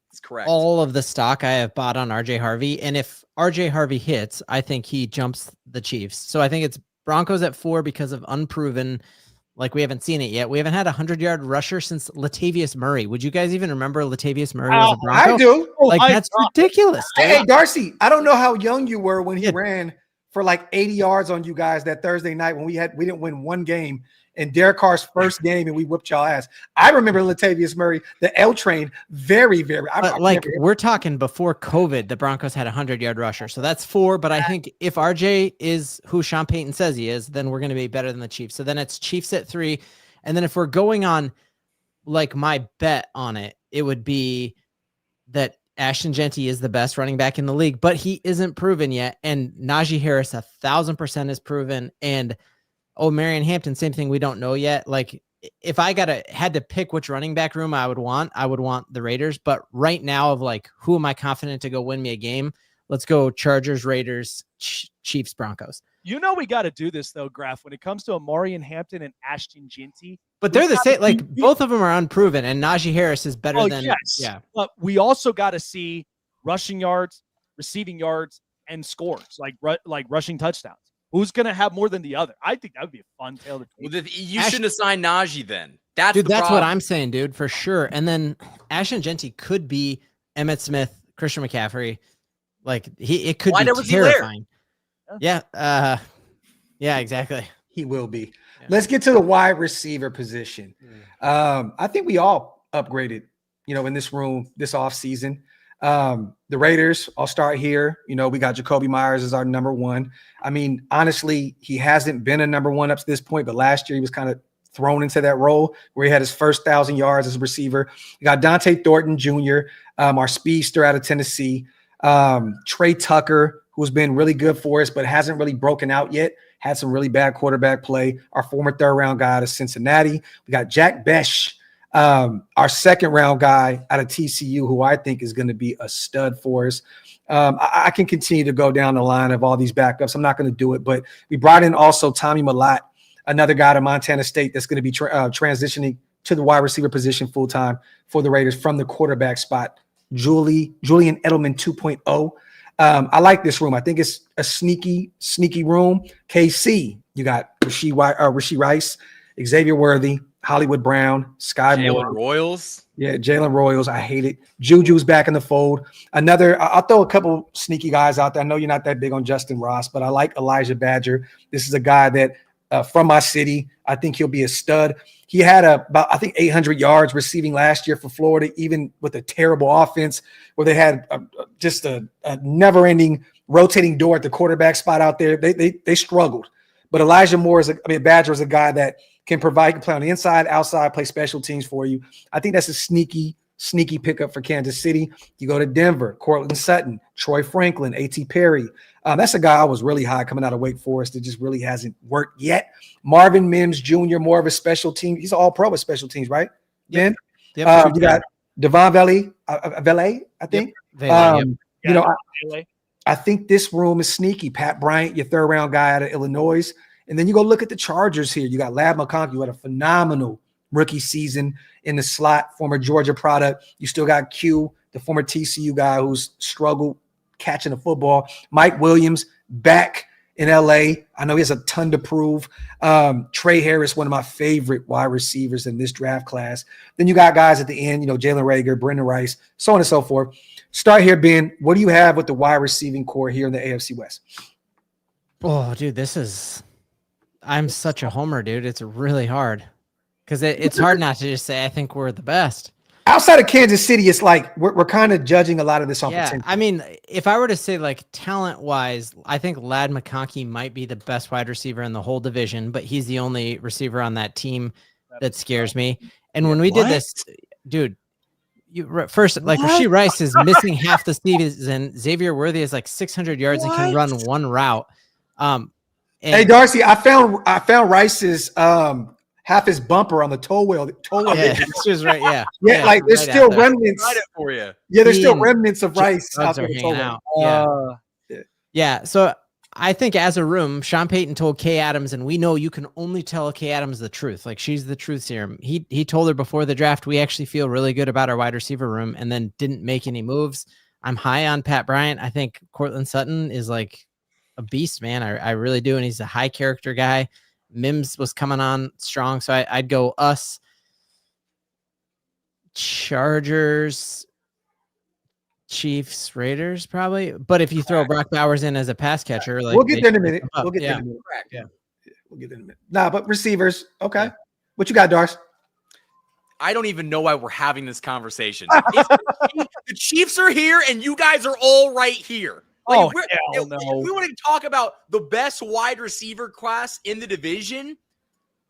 all of the stock I have bought on RJ Harvey, and if RJ Harvey hits, I think he jumps the Chiefs. So I think it's Broncos at 4 because of unproven Like we haven't seen it yet. We haven't had a 100-yard rusher since Latavius Murray. Would you guys even remember Latavius Murray was a Bronco? I do. Like that's ridiculous. Dude. Hey, Darcy, I don't know how young you were when he ran for like 80 yards on you guys that Thursday night when we didn't win one game in Derek Carr's first game and we whipped y'all ass. I remember Latavius Murray, the L train, very, very. We're talking before COVID, the Broncos had a 100-yard rusher. So that's 4. But I think if RJ is who Sean Payton says he is, then we're going to be better than the Chiefs. So then it's Chiefs at 3. And then if we're going on like my bet on it, it would be that Ashton Genty is the best running back in the league, but he isn't proven yet. And Najee Harris 1,000% is proven. And Marion Hampton, same thing. We don't know yet. Like if I had to pick which running back room I would want the Raiders. But right now of like, who am I confident to go win me a game? Let's go Chargers, Raiders, Chiefs, Broncos. You know, we got to do this though, Graphk, when it comes to Marion Hampton and Ashton Genty. But they're the same. Like both of them are unproven, and Najee Harris is better than. Yes. Yeah. But we also got to see rushing yards, receiving yards, and scores like rushing touchdowns. Who's going to have more than the other? I think that would be a fun tale to tweet. Well, you shouldn't assign Najee then. That's what I'm saying, dude, for sure. And then Ashton Genty could be Emmitt Smith, Christian McCaffrey. Like it could be terrifying. Yeah. Yeah, exactly. He will be. Yeah. Let's get to the wide receiver position. I think we all upgraded, in this room this offseason. The Raiders, I'll start here. We got Jacoby Myers as our number 1. I mean, honestly, he hasn't been a number 1 up to this point, but last year he was kind of thrown into that role where he had his first 1,000 yards as a receiver. You got Dante Thornton Jr., our speedster out of Tennessee. Trey Tucker, who's been really good for us, but hasn't really broken out yet. Had some really bad quarterback play. Our former 3rd-round guy out of Cincinnati. We got Jack Besh, our 2nd-round guy out of TCU, who I think is going to be a stud for us. I can continue to go down the line of all these backups. I'm not going to do it, but we brought in also Tommy Millott, another guy to Montana State that's going to be transitioning to the wide receiver position full-time for the Raiders from the quarterback spot. Julian Edelman 2.0. I like this room. I think it's a sneaky room. KC, you got Rashee Rice, Xavier Worthy, Hollywood Brown, Sky Moore. Royals. Yeah, Jalen Royals. I hate it. Juju's back in the fold. I'll throw a couple sneaky guys out there. I know you're not that big on Justin Ross, but I like Elijah Badger. This is a guy that from my city, I think he'll be a stud. He had about 800 yards receiving last year for Florida, even with a terrible offense where they had just a never-ending rotating door at the quarterback spot out there. They struggled. But Badger is a guy that can play on the inside, outside, play special teams for you. I think that's a sneaky pickup for Kansas City. You go to Denver, Cortland Sutton, Troy Franklin, A.T. Perry. That's a guy I was really high coming out of Wake Forest that just really hasn't worked yet. Marvin Mims Jr., more of a special team. He's all pro with special teams, right? Yep. You got Devon Vele, I think. Yep. I think this room is sneaky. Pat Bryant, your 3rd-round guy out of Illinois. And then you go look at the Chargers here. You got Lab McConkey, who had a phenomenal rookie season in the slot, former Georgia product. You still got Q, the former TCU guy who's struggled catching the football. Mike Williams back in LA. I know he has a ton to prove. Trey Harris, one of my favorite wide receivers in this draft class. Then you got guys at the end, Jalen Reagor, Brendan Rice, so on and so forth. Start here, Ben. What do you have with the wide receiving core here in the AFC West? Oh, dude, I'm such a homer, dude. It's really hard because it's hard not to just say I think we're the best. Outside of Kansas City, it's like we're kind of judging a lot of this on potential. I mean, if I were to say like talent-wise, I think Lad McConkey might be the best wide receiver in the whole division, but he's the only receiver on that team that scares me. And when we did this, dude, Rashee Rice is missing half the season. Xavier Worthy is like 600 yards and can run one route. Hey, Darcy, I found Rice's half his bumper on the toe wheel. Yeah, she was right. Yeah. Yeah, like there's still remnants. Write it for you. Yeah, there's still remnants of Rice out there. Yeah. So I think as a room, Sean Payton told Kay Adams, and we know you can only tell Kay Adams the truth. Like she's the truth serum. He told her before the draft, we actually feel really good about our wide receiver room, and then didn't make any moves. I'm high on Pat Bryant. I think Cortland Sutton is like a beast, man. I really do. And he's a high character guy. Mims was coming on strong, so I'd go us, Chargers, Chiefs, Raiders, probably. But if you throw Brock Bowers in as a pass catcher, like we'll get there in a minute. We'll We'll get there in a minute. Yeah. We'll get there in a minute. Nah, but receivers, okay. Yeah. What you got, Darce? I don't even know why we're having this conversation. The Chiefs are here, and you guys are all right here. Like, hell no. If we want to talk about the best wide receiver class in the division,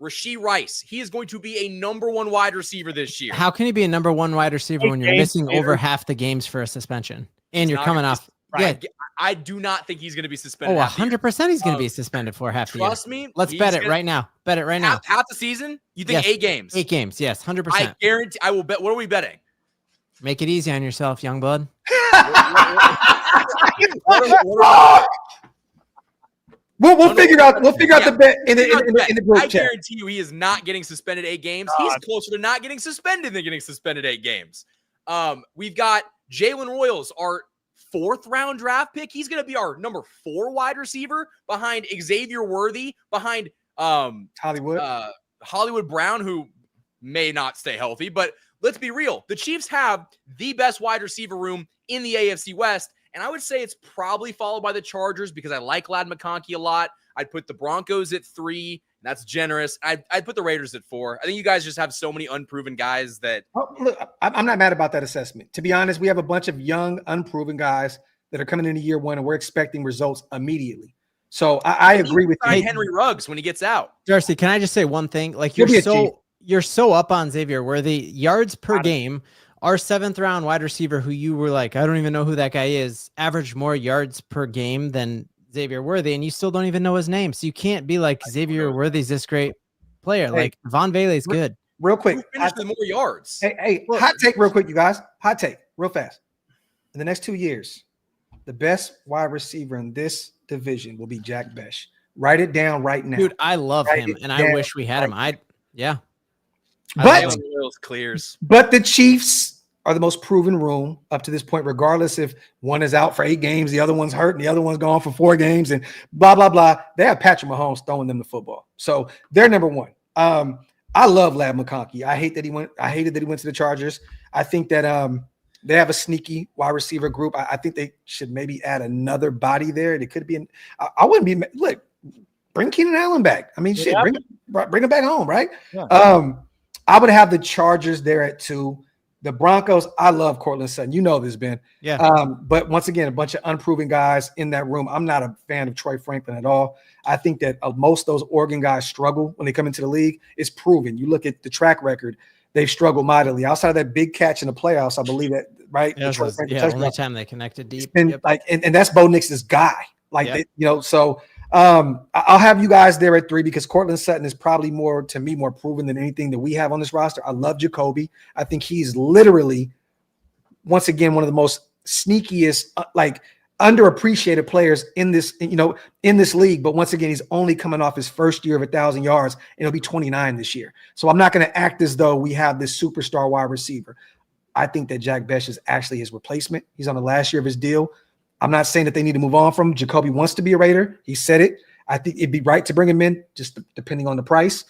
Rashee Rice. He is going to be a number 1 wide receiver this year. How can he be a number 1 wide receiver when you're missing over half the games for a suspension and you're coming off? Right. Yeah, I do not think he's going to be suspended. 100% he's going to be suspended for half the year. Trust me. Let's bet it right now. Bet it right now. Half the season? You think 8 games? 8 games, yes, 100%. I guarantee. I will bet. What are we betting? Make it easy on yourself, young blood. We'll figure out the bet in the group I chat. guarantee you he is not getting suspended 8 games. He's closer to not getting suspended than getting suspended 8 games. We've got Jalen Royals, our 4th round draft pick. He's going to be our number 4 wide receiver behind Xavier Worthy, behind Hollywood Brown, who may not stay healthy. But let's be real. The Chiefs have the best wide receiver room in the AFC West. And I would say it's probably followed by the Chargers because I like Ladd McConkey a lot. I'd put the Broncos at 3. That's generous. I'd put the Raiders at 4. I think you guys just have so many unproven guys that. Look, I'm not mad about that assessment. To be honest, we have a bunch of young, unproven guys that are coming into year 1, and we're expecting results immediately. So I agree with you. Henry Ruggs when he gets out. Darcy, can I just say one thing? Like you're so up on Xavier Worthy. Yards per game. Our 7th round wide receiver, who you were like, I don't even know who that guy is, averaged more yards per game than Xavier Worthy, and you still don't even know his name. So you can't be like, Xavier Worthy's this great player. Hey, like Von Bailey's good. Real quick. Who finished with more yards? Hey, hot take real quick, you guys. Hot take, real fast. In the next 2 years, the best wide receiver in this division will be Jack Besh. Write it down right now. Dude, I love him, and I wish we had him. But clears. But the Chiefs are the most proven room up to this point, regardless if one is out for 8 games, the other one's hurt, and the other one's gone for 4 games, and blah, blah, blah. They have Patrick Mahomes throwing them the football. So they're number 1. I love Ladd McConkey. I hated that he went to the Chargers. I think that they have a sneaky wide receiver group. I think they should maybe add another body there. It could be I wouldn't be look, bring Keenan Allen back. I mean, bring him back home, right? Yeah. I would have the Chargers there at 2. The Broncos, I love Cortland Sutton. You know this, Ben. Yeah. But once again, a bunch of unproven guys in that room. I'm not a fan of Troy Franklin at all. I think that most of those Oregon guys struggle when they come into the league. It's proven. You look at the track record, they've struggled mightily. Outside of that big catch in the playoffs, I believe that, right? Yeah, only time they connected deep. And that's Bo Nix's guy. So I'll have you guys there at 3 because Cortland Sutton is probably more proven than anything that we have on this roster. I love Jacoby. I think he's literally, once again, one of the most sneakiest, underappreciated players in this league. But once again, he's only coming off his first year of 1,000 yards, and he'll be 29 this year. So I'm not going to act as though we have this superstar wide receiver. I think that Jack Besh is actually his replacement. He's on the last year of his deal. I'm not saying that they need to move on from him. Jacoby wants to be a Raider. He said it. I think it'd be right to bring him in, just depending on the price.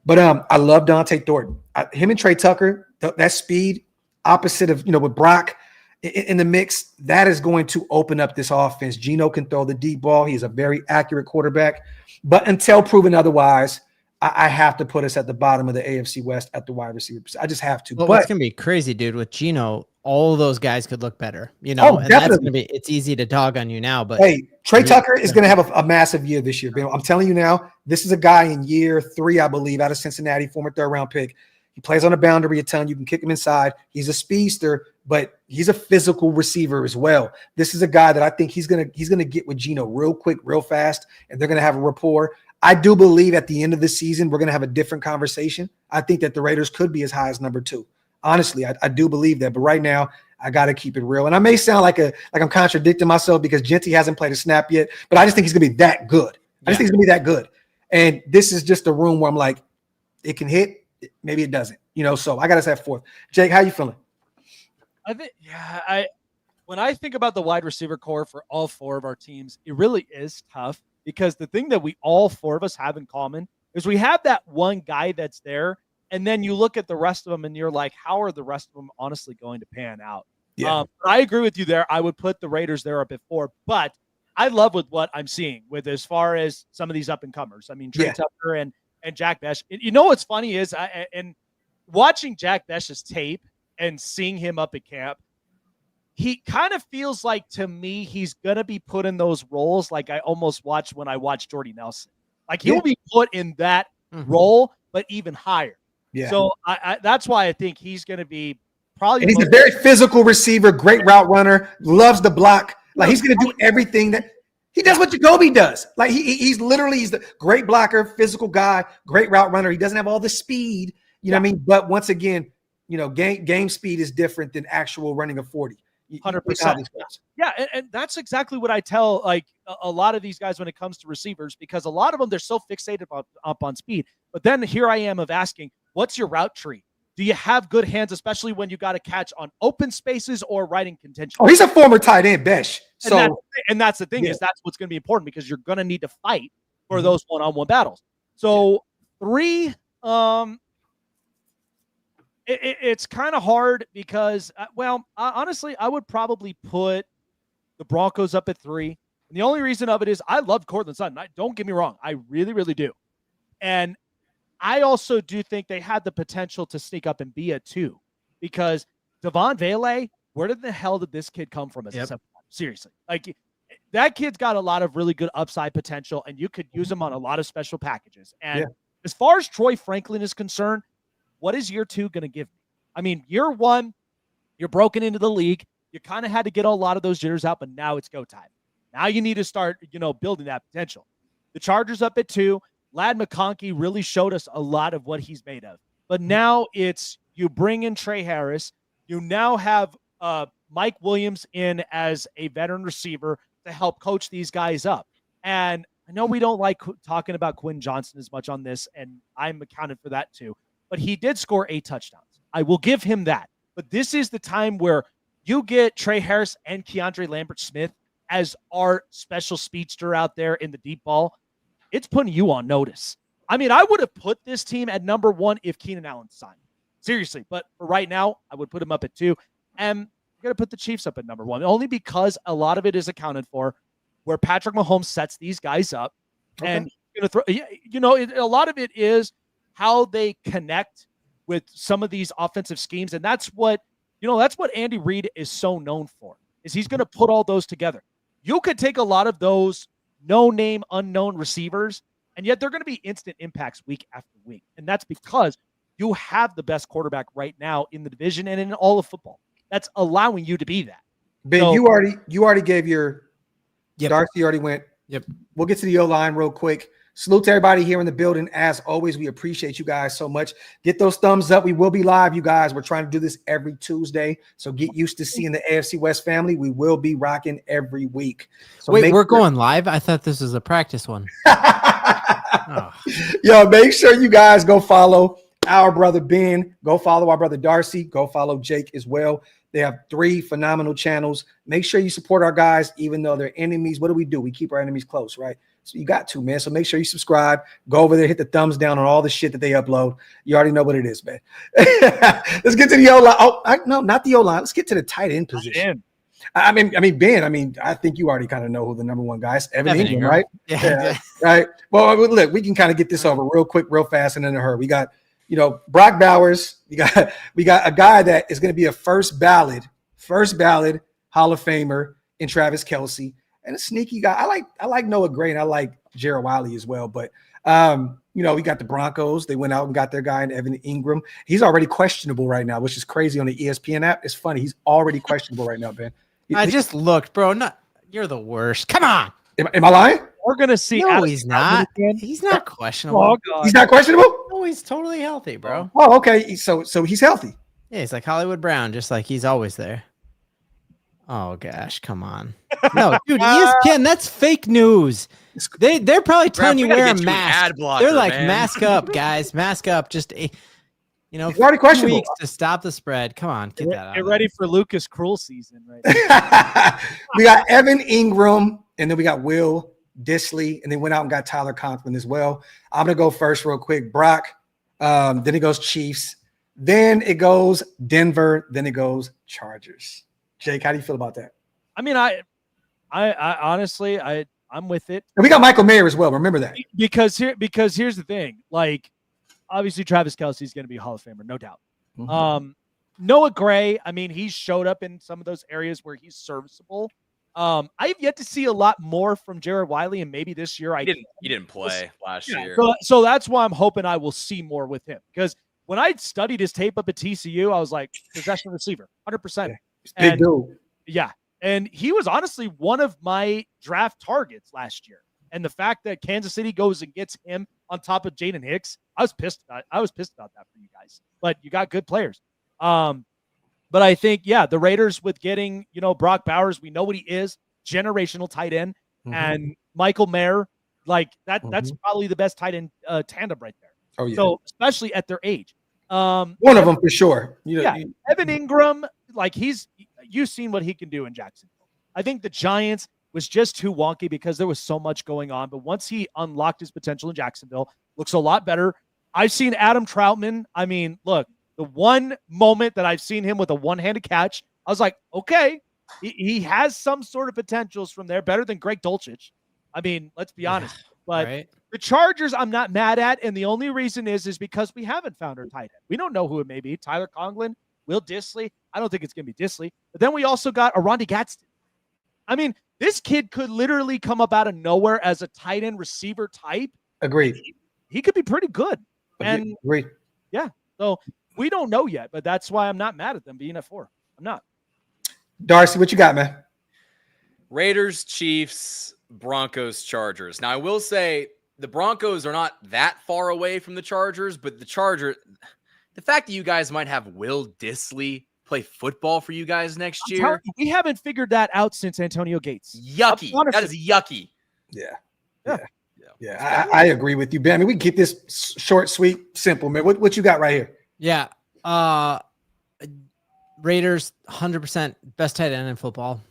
But I love Dante Thornton. Him and Trey Tucker, that speed, opposite of, with Brock in the mix, that is going to open up this offense. Geno can throw the deep ball. He's a very accurate quarterback. But until proven otherwise, I have to put us at the bottom of the AFC West at the wide receiver. I just have to. Well, but what's going to be crazy, dude, with Geno, all those guys could look better, and definitely. That's going to be, it's easy to dog on you now, but hey, Trey Tucker is going to have a massive year this year. I'm telling you now, this is a guy in year 3, I believe, out of Cincinnati, former 3rd round pick. He plays on the boundary a ton. You can kick him inside. He's a speedster, but he's a physical receiver as well. This is a guy that I think he's going to get with Geno real quick, real fast, and they're going to have a rapport. I do believe at the end of the season, we're going to have a different conversation. I think that the Raiders could be as high as number 2. Honestly, I do believe that. But right now, I got to keep it real. And I may sound like I'm contradicting myself because Genty hasn't played a snap yet, but I just think he's going to be that good. I just think he's going to be that good. And this is just a room where I'm like, it can hit, maybe it doesn't. So I got us at 4th. Jake, how you feeling? I think, when I think about the wide receiver core for all 4 of our teams, it really is tough because the thing that we all 4 of us have in common Is we have that one guy that's there, and then you look at the rest of them and you're like, how are the rest of them honestly going to pan out? Yeah. I agree with you there. I would put the Raiders there up at 4, but I love with what I'm seeing with as far as some of these up and comers. I mean, Trey Tucker and Jack Besh. You know what's funny is and watching Jack Besh's tape and seeing him up at camp, he kind of feels like to me he's gonna be put in those roles like I almost watched when I watched Jordy Nelson. Like he'll be put in that role, but even higher. Yeah. So that's why I think he's going to be probably. And he's a very physical receiver, great route runner, loves the block. Like he's going to do everything that he does. What Jacoby does. Like he's the great blocker, physical guy, great route runner. He doesn't have all the speed, you know what I mean? But once again, you know, game speed is different than actual running a 40. 100%. Yeah, and that's exactly what I tell like a lot of these guys when it comes to receivers, because a lot of them, they're so fixated up on speed. But then here I am of asking, what's your route tree? Do you have good hands, especially when you got to catch on open spaces or right in contention? Oh, he's a former tight end, Besh. So and that's the thing is that's what's going to be important because you're going to need to fight for those one-on-one battles. So 3, it's kind of hard because, honestly, I would probably put the Broncos up at 3. And the only reason of it is I love Courtland Sutton. Don't get me wrong. I really, really do. And I also do think they had the potential to sneak up and be a 2 because Devon Vele, where the hell did this kid come from as a 7? Seriously. Like that kid's got a lot of really good upside potential and you could use him on a lot of special packages. And as far as Troy Franklin is concerned, what is year 2 going to give me? I mean, year 1, you're broken into the league. You kind of had to get a lot of those jitters out, but now it's go time. Now you need to start, building that potential. The Chargers up at 2. Ladd McConkey really showed us a lot of what he's made of. But now it's you bring in Trey Harris. You now have Mike Williams in as a veteran receiver to help coach these guys up. And I know we don't like talking about Quinn Johnson as much on this, and I'm accounted for that too. But he did score 8 touchdowns. I will give him that. But this is the time where you get Trey Harris and Keandre Lambert-Smith as our special speedster out there in the deep ball. It's putting you on notice. I mean, I would have put this team at number 1 if Keenan Allen signed. Seriously. But for right now, I would put him up at 2. And I'm going to put the Chiefs up at number 1, only because a lot of it is accounted for where Patrick Mahomes sets these guys up. Okay. And going to throw, a lot of it is how they connect with some of these offensive schemes. And that's what Andy Reid is so known for, is he's going to put all those together. You could take a lot of those no-name, unknown receivers, and yet they're going to be instant impacts week after week. And that's because you have the best quarterback right now in the division and in all of football. That's allowing you to be that. Ben, so, you already gave your Darcy already went. Yep. We'll get to the O-line real quick. Salute to everybody here in the building. As always, we appreciate you guys so much. Get those thumbs up. We will be live, you guys. We're trying to do this every Tuesday, so get used to seeing the AFC West family. We will be rocking every week. So wait, we're going live? I thought this was a practice one. Yo, make sure you guys go follow our brother Ben. Go follow our brother Darcy. Go follow Jake as well. They have 3 phenomenal channels. Make sure you support our guys, even though they're enemies. What do? We keep our enemies close, right? So you got to, man. So make sure you subscribe. Go over there, hit the thumbs down on all the shit that they upload. You already know what it is, man. Let's get to the O-line. Oh, no, not the O-line. Let's get to the tight end position. I mean, Ben, I think you already kind of know who the number 1 guy is. Evan Ingram, right? Yeah. Right. Well, look, we can kind of get this over real quick, real fast, and in a hurry. We got, Brock Bowers. We got a guy that is going to be a first ballot Hall of Famer in Travis Kelce. And a sneaky guy. I like Noah Gray and I like Jared Wiley as well. But we got the Broncos. They went out and got their guy in Evan Ingram. He's already questionable right now, which is crazy on the ESPN app. It's funny. He's already questionable right now, Ben. I just looked, bro. You're the worst. Come on. Am I lying? We're gonna see. No, he's not. He's not questionable. Oh, God. He's not questionable? No, he's totally healthy, bro. Oh, okay. So he's healthy. Yeah, he's like Hollywood Brown, just like he's always there. Oh gosh, come on. No, dude, ESPN, that's fake news. They're probably telling you wear a mask. They're like, man. Mask up, guys. Mask up. Just it's already questionable. 2 weeks to stop the spread. Come on, get that out. Get ready for Lucas Krull season, right? We got Evan Ingram, and then we got Will Disley, and they went out and got Tyler Conklin as well. I'm going to go first real quick. Brock, then it goes Chiefs. Then it goes Denver. Then it goes Chargers. Jake, how do you feel about that? I mean, I honestly, I'm with it. And we got Michael Mayer as well. Remember that. Because here's the thing. Like, obviously, Travis Kelce is going to be a Hall of Famer, no doubt. Mm-hmm. Noah Gray, I mean, he's showed up in some of those areas where he's serviceable. I've yet to see a lot more from Jared Wiley, and maybe this year he didn't play last year. So that's why I'm hoping I will see more with him. Because when I studied his tape up at TCU, I was like, possession receiver, 100%. Yeah, big dude. Yeah. And he was honestly one of my draft targets last year. And the fact that Kansas City goes and gets him on top of Jaden Hicks, I was pissed about that for you guys. But you got good players. But I think, the Raiders with getting, Brock Bowers, we know what he is, generational tight end, and Michael Mayer, like that's probably the best tight end tandem right there. Oh, yeah. So especially at their age. One of them for sure. Evan Ingram, like you've seen what he can do in Jacksonville. I think the Giants was just too wonky because there was so much going on. But once he unlocked his potential in Jacksonville, looks a lot better. I've seen Adam Troutman. I mean, look, the one moment that I've seen him with a one-handed catch, I was like, okay, he has some sort of potentials from there, better than Greg Dulcich. I mean, let's be honest. But the Chargers, I'm not mad at, and the only reason is because we haven't found our tight end. We don't know who it may be. Tyler Conklin, Will Disley. I don't think it's going to be Disley. But then we also got Arondi Gadsden. I mean, this kid could literally come up out of nowhere as a tight end receiver type. Agreed. He could be pretty good. And agreed. Yeah. So we don't know yet, but that's why I'm not mad at them being at 4. I'm not. Darcy, what you got, man? Raiders, Chiefs, Broncos, Chargers. Now, I will say the Broncos are not that far away from the Chargers, but the fact that you guys might have Will Disley play football for you guys next year. We haven't figured that out since Antonio Gates. Yucky. That is yucky. Yeah. I agree with you, Ben. I mean, we can keep this short, sweet, simple, man. What you got right here? Yeah. Raiders, 100% best tight end in football.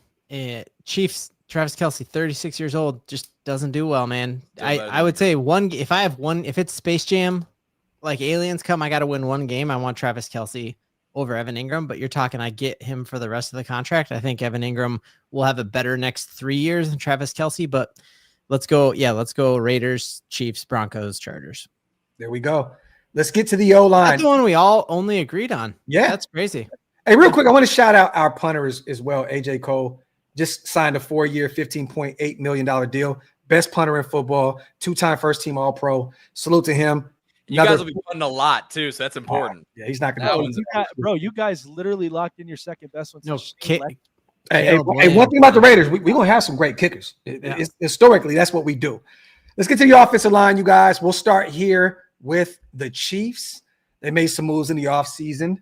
Chiefs, Travis Kelce, 36 years old, just doesn't do well, man. I would say if it's Space Jam, like aliens come, I got to win one game. I want Travis Kelce over Evan Ingram, but you're talking, I get him for the rest of the contract. I think Evan Ingram will have a better next 3 years than Travis Kelce, but let's go Raiders, Chiefs, Broncos, Chargers. There we go. Let's get to the O-line. That's the one we all only agreed on. Yeah. That's crazy. Hey, real quick, I want to shout out our punter as well. AJ Cole just signed a 4-year, $15.8 million deal. Best punter in football, 2-time first-team All-Pro. Salute to him. You guys will be punting a lot, too, so that's important. Yeah, he's not going to. Bro, you guys literally locked in your second best one. No, hey, one thing about the Raiders, we're going to have some great kickers. Historically, that's what we do. Let's get to the offensive line, you guys. We'll start here with the Chiefs. They made some moves in the offseason.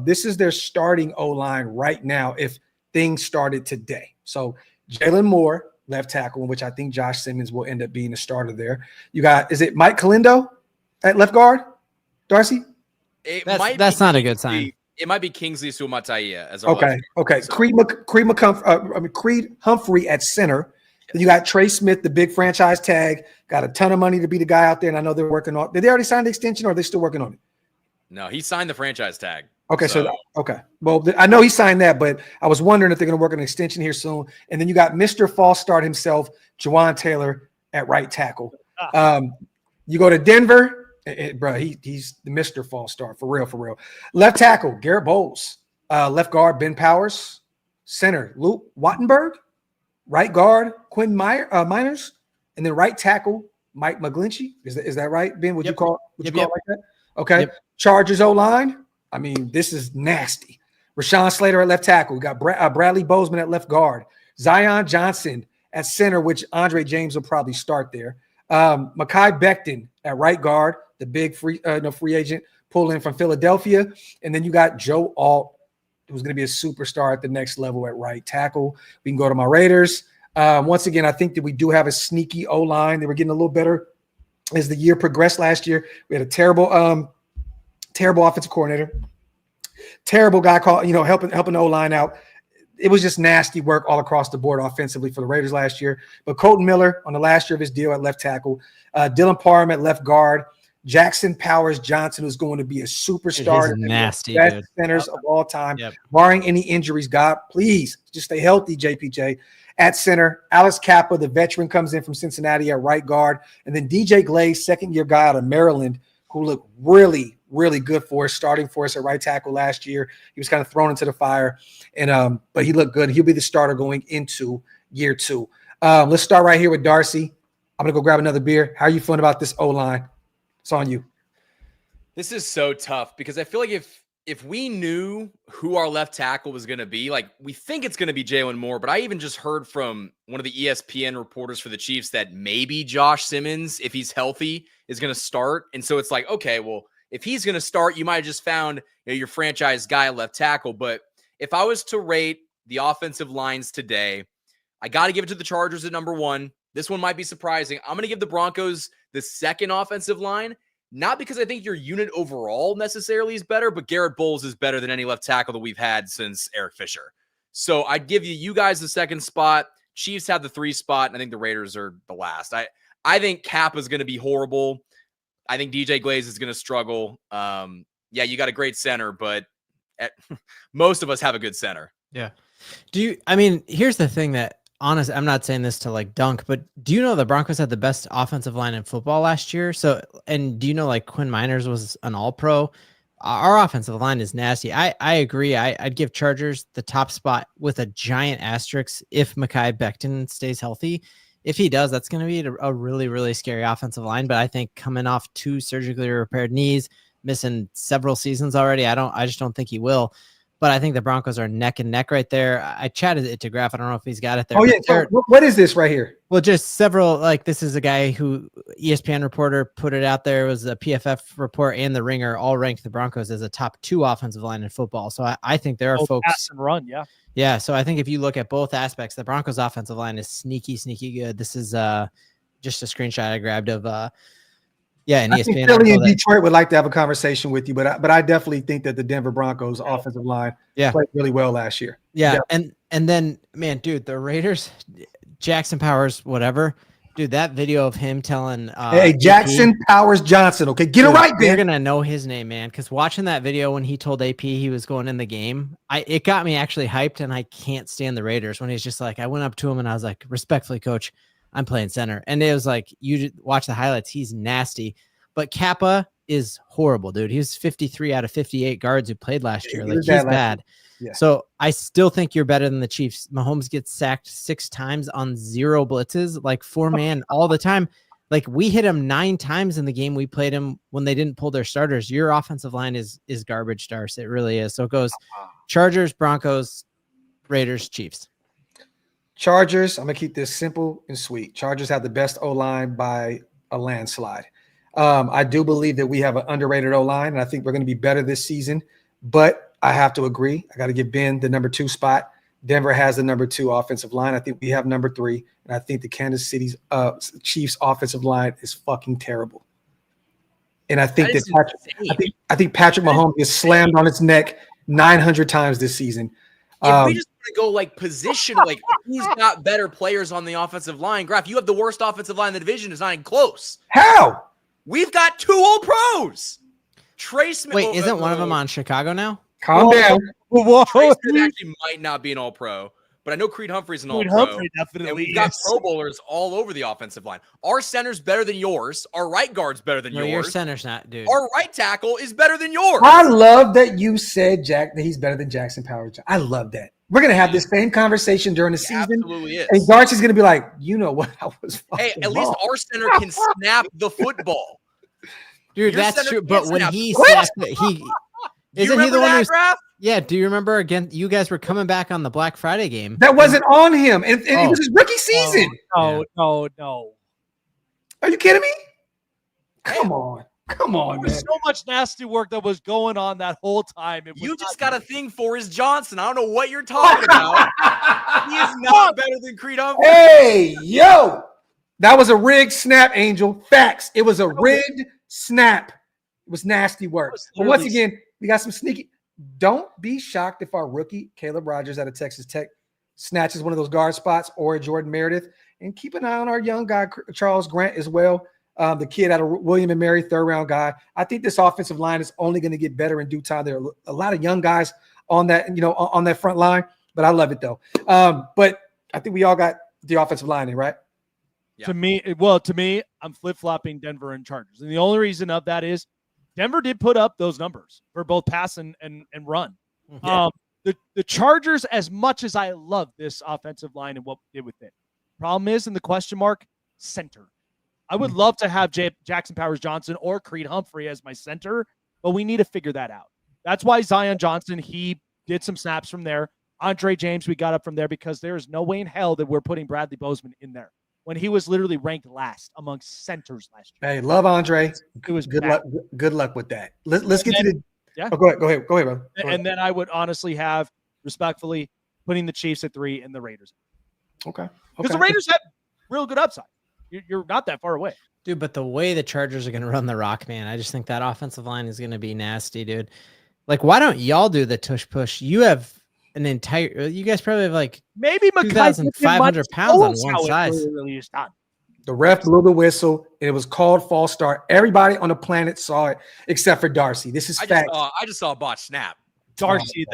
This is their starting O-line right now if things started today. So Jalen Moore, left tackle, which I think Josh Simmons will end up being the starter there. You got, is it Mike Calindo at left guard, Darcy? That's not a good sign. It might be Kingsley Suamataia as okay. So. Creed Humphrey at center. Then you got Trey Smith, the big franchise tag, got a ton of money to be the guy out there, and I know they're working on. Did they already sign the extension, or are they still working on it? No, he signed the franchise tag. Okay, okay. Well, I know he signed that, but I was wondering if they're going to work on an extension here soon. And then you got Mr. False Start himself, Jawan Taylor at right tackle. You go to Denver, bro. He's the Mr. False Start for real. Left tackle Garrett Bowles, left guard Ben Powers, center Luke Wattenberg, right guard Quinn Miners, and then right tackle Mike McGlinchey. Is that right, Ben? Would you call it like that? Okay. Yep. Chargers O-line. I mean, this is nasty. Rashawn Slater at left tackle. We got Bradley Bozeman at left guard. Zion Johnson at center, which Andre James will probably start there. Mekhi Becton at right guard, the big free agent pull in from Philadelphia. And then you got Joe Alt, who's going to be a superstar at the next level at right tackle. We can go to my Raiders. Once again, I think that we do have a sneaky O-line. They were getting a little better as the year progressed last year. We had a terrible offensive coordinator, terrible guy helping the O-line out. it was just nasty work all across the board offensively for the Raiders last year. But Colton Miller on the last year of his deal at left tackle, Dylan Parham at left guard, Jackson Powers Johnson, who's going to be a superstar, nasty, best dude. centers of all time, Yep. barring any injuries. God, please just stay healthy, JPJ. At center, Alex Kappa, the veteran, comes in from Cincinnati at right guard, and then DJ Glaze, second-year guy out of Maryland, who looked really, really good for us, starting for us at right tackle last year. He was kind of thrown into the fire, and but he looked good. He'll be the starter going into year 2. Let's start right here with Darcy. I'm gonna go grab another beer. How are you feeling about this O-line? It's on you. This is so tough because I feel like if we knew who our left tackle was going to be, like we think it's going to be Jalen Moore, but I even just heard from one of the ESPN reporters for the Chiefs that maybe Josh Simmons, if he's healthy, is going to start. And so it's like, okay, well, if he's going to start, you might have just found your franchise guy left tackle. But if I was to rate the offensive lines today, I got to give it to the Chargers at number 1. This one might be surprising. I'm going to give the Broncos the second offensive line, not because I think your unit overall necessarily is better, but Garrett Bowles is better than any left tackle that we've had since Eric Fisher. So I'd give you guys the second spot. Chiefs have the 3 spot, and I think the Raiders are the last. I think Cap is going to be horrible. I think DJ Glaze is going to struggle. Yeah, you got a great center, but most of us have a good center. Yeah. Here's the thing that, honestly, I'm not saying this to like dunk, but do you know the Broncos had the best offensive line in football last year? So, and do you know like Quinn Miners was an all-pro? Our offensive line is nasty. I agree. I'd give Chargers the top spot with a giant asterisk if Mekhi Becton stays healthy. If he does, that's going to be a really, really scary offensive line. But I think coming off 2 surgically repaired knees, missing several seasons already, I just don't think he will. But I think the Broncos are neck and neck right there. I chatted it to Graphk. I don't know if he's got it there. Oh, yeah. So what is this right here? Well, just several, like this is a guy who ESPN reporter put it out there. It was a PFF report and the Ringer all ranked the Broncos as a top 2 offensive line in football. So I think there are folks. Pass and run, yeah. Yeah. So I think if you look at both aspects, the Broncos offensive line is sneaky good. This is just a screenshot I grabbed of and I think Philly and Detroit would like to have a conversation with you, but I definitely think that the Denver Broncos offensive line played really well last year. Yeah. And then, man, dude, the Raiders, Jackson Powers, whatever. Dude, that video of him telling hey, Jackson Powers Johnson, okay, get it right, man. You're gonna know his name, man, because watching that video when he told AP he was going in the game, it got me actually hyped, and I can't stand the Raiders when he's just like, I went up to him and I was like, respectfully, coach, I'm playing center. And it was like, you watch the highlights, he's nasty. But Kappa is horrible, dude. He was 53 out of 58 guards who played last year. Like, he's bad. Yeah. So I still think you're better than the Chiefs. Mahomes gets sacked 6 times on 0 blitzes, like 4-man all the time. Like, we hit him 9 times in the game we played him when they didn't pull their starters. Your offensive line is garbage, Darce. It really is. So it goes Chargers, Broncos, Raiders, Chiefs. Chargers, I'm going to keep this simple and sweet. Chargers have the best O-line by a landslide. I do believe that we have an underrated O-line, and I think we're going to be better this season. But I have to agree. I got to give Ben the number 2 spot. Denver has the number 2 offensive line. I think we have number 3. And I think the Kansas City's Chiefs offensive line is fucking terrible. And I think I think Patrick Mahomes is slammed on its neck 900 times this season. If we just want to go like position, like who's got better players on the offensive line? Graphk, you have the worst offensive line in the division. It's not even close. How? We've got 2 All-Pros. Trey Smith. Wait, isn't one of them on Chicago now? Calm down. Trey Smith actually might not be an All-Pro, but I know Creed Humphrey's an All-Pro. Humphrey definitely. And we've got Pro Bowlers all over the offensive line. Our center's better than yours. Our right guard's better than yours. Your center's not, dude. Our right tackle is better than yours. I love that you said, Jack, that he's better than Jackson Powers. I love that. We're going to have this same conversation during the season. Absolutely is. And Darcy's going to be like, you know what? I was Hey, at least our center can snap the football. Dude, Your that's center true. But when snap. he snapped it, Isn't he the one who's Graphk? Yeah, do you remember again? You guys were coming back on the Black Friday game. That wasn't on him. And it was his rookie season. No. Are you kidding me? Come on. Come on, There was man. so much nasty work that was going on that whole time. You just got a thing for his Johnson. I don't know what you're talking about. He is not better than Creed Humphrey. Hey, yo. That was a rigged snap, Angel. Facts. It was a rigged snap. It was nasty work. But once again, we got some sneaky. don't be shocked if our rookie, Caleb Rogers out of Texas Tech, snatches one of those guard spots, or Jordan Meredith. And keep an eye on our young guy, Charles Grant, as well. The kid out of William and Mary, third-round guy. I think this offensive line is only going to get better in due time. There are a lot of young guys on that, on that front line, but I love it, though. But I think we all got the offensive line in, right? Yeah. To me, I'm flip-flopping Denver and Chargers. And the only reason of that is Denver did put up those numbers for both pass and run. Yeah. The Chargers, as much as I love this offensive line and what we did with it, problem is, in the question mark, center. I would love to have Jackson Powers-Johnson or Creed Humphrey as my center, but we need to figure that out. That's why Zion Johnson, he did some snaps from there. Andre James, we got up from there because there is no way in hell that we're putting Bradley Bozeman in there when he was literally ranked last amongst centers last year. Hey, love Andre. It was good bad. luck. Good luck with that. Let's get to the. Yeah. Oh, go ahead, bro. And then I would honestly have, respectfully, putting the Chiefs at 3 and the Raiders. Okay. Because the Raiders have real good upside. You're not that far away. Dude, but the way the Chargers are going to run the rock, man, I just think that offensive line is going to be nasty, dude. Like, why don't y'all do the tush push? You have you guys probably have like maybe 2,500 pounds on one side. Really the ref blew the whistle, and it was called false start. Everybody on the planet saw it except for Darcy. This is fact. I just saw a botch snap. Darcy,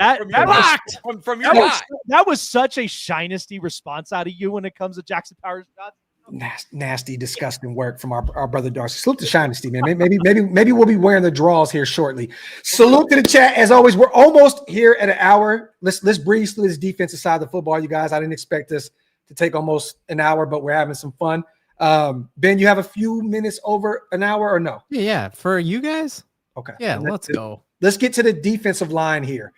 from your guy. That was such a Shinesty response out of you when it comes to Jackson Powers-Johnson. Nasty, disgusting work from our brother Darcy. Salute to Shinesty, man. Maybe we'll be wearing the draws here shortly. Salute to the chat. As always, we're almost here at an hour. Let's breeze through this defensive side of the football, you guys. I didn't expect this to take almost an hour, but we're having some fun. Ben, you have a few minutes over an hour or no? Yeah, for you guys. Okay. Yeah, let's go. Let's get to the defensive line here.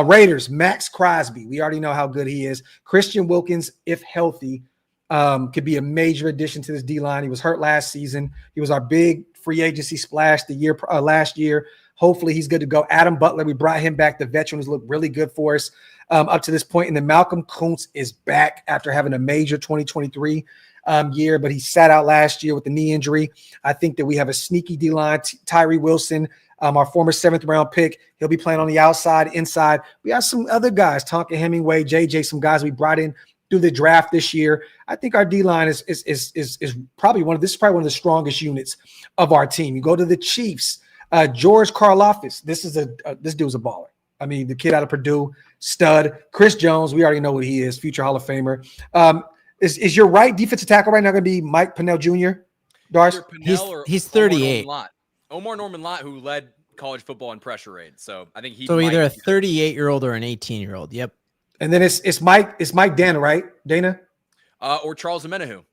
Raiders, Max Crosby. We already know how good he is. Christian Wilkins, if healthy, could be a major addition to this D-line. He was hurt last season. He was our big free agency splash last year. Hopefully he's good to go. Adam Butler, we brought him back. The veteran has looked really good for us up to this point. And then Malcolm Kuntz is back after having a major 2023 year, but he sat out last year with the knee injury. I think that we have a sneaky D-line. Tyree Wilson, our former 7th-round pick. He'll be playing on the outside, inside. We have some other guys, Tonka Hemingway, JJ, some guys we brought in through the draft this year. I think our D-line is probably one of the strongest units of our team. You go to the Chiefs, George Karlaftis. This dude's a baller. I mean, the kid out of Purdue, stud. Chris Jones, we already know what he is, future Hall of Famer. Is your right defensive tackle right now going to be Mike Pennell Jr.? Darce? He's 38. Omar Norman Lott, who led college football in pressure rate. So I think either a 38-year-old or an 18-year-old. Yep. And then it's Mike Dana, right? Dana? Or Charles Omenihu.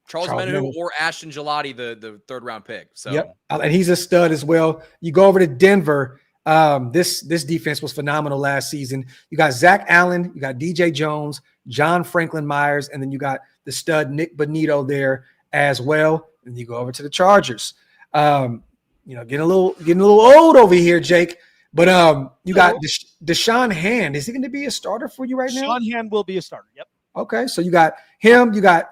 Charles Omenihu or Ashton Gelati, the 3rd-round pick. So yep. And he's a stud as well. You go over to Denver. This defense was phenomenal last season. You got Zach Allen, you got DJ Jones, John Franklin Myers, and then you got the stud Nick Bonito there as well. And you go over to the Chargers. Getting a little old over here, Jake. But you got Deshaun Hand. Is he going to be a starter for you right now? Deshaun Hand will be a starter. Yep. Okay, so you got him. You got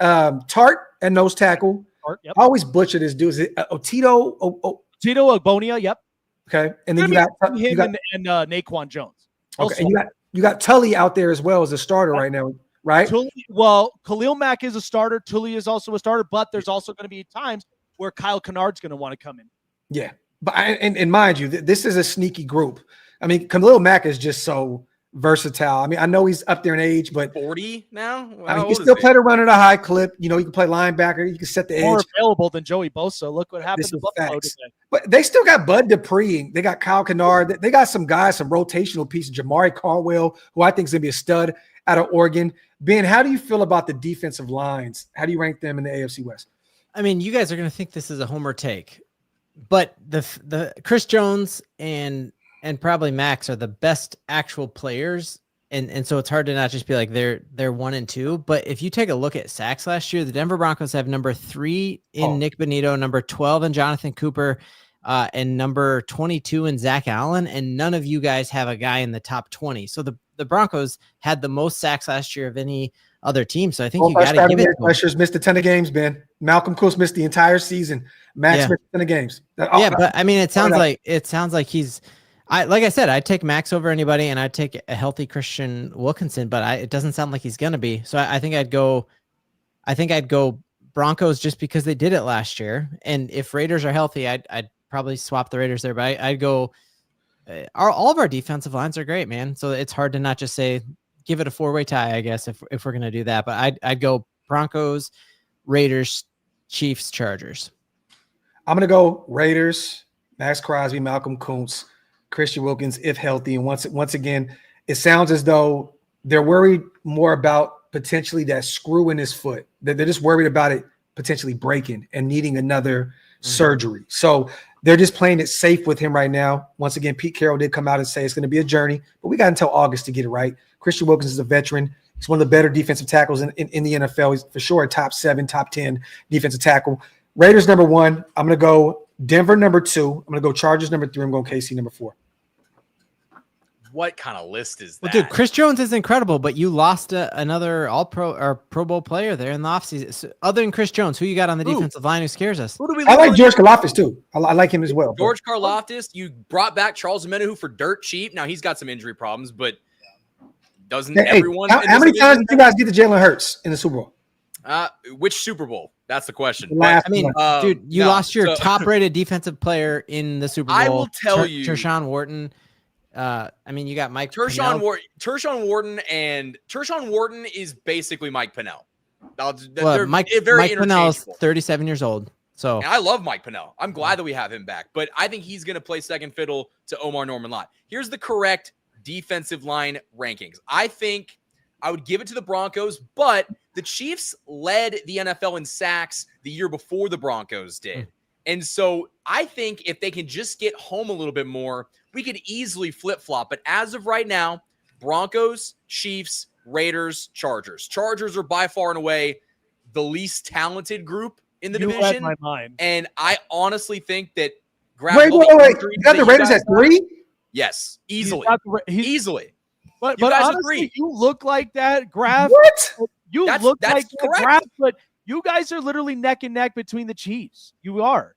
Tart at nose tackle. Yep. I always butcher this dude. Is it Tito Ogbonia? Yep. Okay, and then you got and Naquan Jones. Okay, and you got Tully out there as well as a starter right now, right? Khalil Mack is a starter. Tully is also a starter, but there's also going to be times where Kyle Kennard's going to want to come in. Yeah, but and mind you, this is a sneaky group. I mean, Khalil Mack is just so versatile. I mean, I know he's up there in age, but 40 now. I mean, he still play to run at a high clip. You know, he can play linebacker. You can set the more edge. Available than Joey Bosa. Look what happened to Buffalo today. But they still got Bud Dupree. They got Kyle Kennard. They got some guys, some rotational pieces. Jamari Caldwell, who I think is going to be a stud out of Oregon. Ben, how do you feel about the defensive lines? How do you rank them in the AFC West? I mean, you guys are going to think this is a homer take, but the Chris Jones and probably Max are the best actual players. And so it's hard to not just be like they're 1 and 2. But if you take a look at sacks last year, the Denver Broncos have number 3 in Nick Bonito, number 12 in Jonathan Cooper, and number 22 in Zach Allen. And none of you guys have a guy in the top 20. So the Broncos had the most sacks last year of any other team. So I think you got to give it. Pressures missed a ton of games, Ben. Malcolm Kuntz missed the entire season. Max missed a ton of games. But I mean, it sounds like he's. Like I said, I'd take Max over anybody, and I'd take a healthy Christian Wilkinson, but it doesn't sound like he's gonna be. So I think I'd go Broncos just because they did it last year. And if Raiders are healthy, I'd probably swap the Raiders there. But I'd go. All of our defensive lines are great, man. So it's hard to not just say give it a 4-way tie, I guess, if we're gonna do that. But I'd go Broncos, Raiders, Chiefs, Chargers. I'm gonna go Raiders, Max Crosby, Malcolm Kuntz, Christian Wilkins, if healthy. And once again, it sounds as though they're worried more about potentially that screw in his foot. They're just worried about it potentially breaking and needing another surgery. So they're just playing it safe with him right now. Once again, Pete Carroll did come out and say it's going to be a journey, but we got until August to get it right. Christian Wilkins is a veteran. He's one of the better defensive tackles in the NFL. He's for sure a top 7, top 10 defensive tackle. Raiders number 1. I'm going to go Denver number 2. I'm going to go Chargers number 3. I'm going KC number 4. What kind of list is that? Well, dude, Chris Jones is incredible, but you lost another All-Pro or Pro Bowl player there in the offseason. So other than Chris Jones, who you got on the defensive line who scares us? Who do we I like George Karlaftis too. I like him as well. George Karlaftis, you brought back Charles Omenihu for dirt cheap. Now he's got some injury problems, but doesn't everyone? How many times did you guys get to Jalen Hurts in the Super Bowl? Which Super Bowl? That's the question. Dude, you lost your top-rated defensive player in the Super Bowl. I will tell you, Tershawn Wharton. You got Mike Tershawn Wharton is basically Mike Pennell. Mike Pennell is 37 years old. So and I love Mike Pennell. I'm glad that we have him back, but I think he's going to play second fiddle to Omar Norman-Lott. Here's the correct defensive line rankings. I think I would give it to the Broncos, but the Chiefs led the NFL in sacks the year before the Broncos did. And so I think if they can just get home a little bit more, we could easily flip-flop. But as of right now, Broncos, Chiefs, Raiders, Chargers. Chargers are by far and away the least talented group in the division. Read my mind. And I honestly think that Wait. You got the Raiders at 3? Yes, easily. Easily. But guys honestly, you look like that, Graphk. What? You look like that, Graphk, but you guys are literally neck and neck between the Chiefs. You are.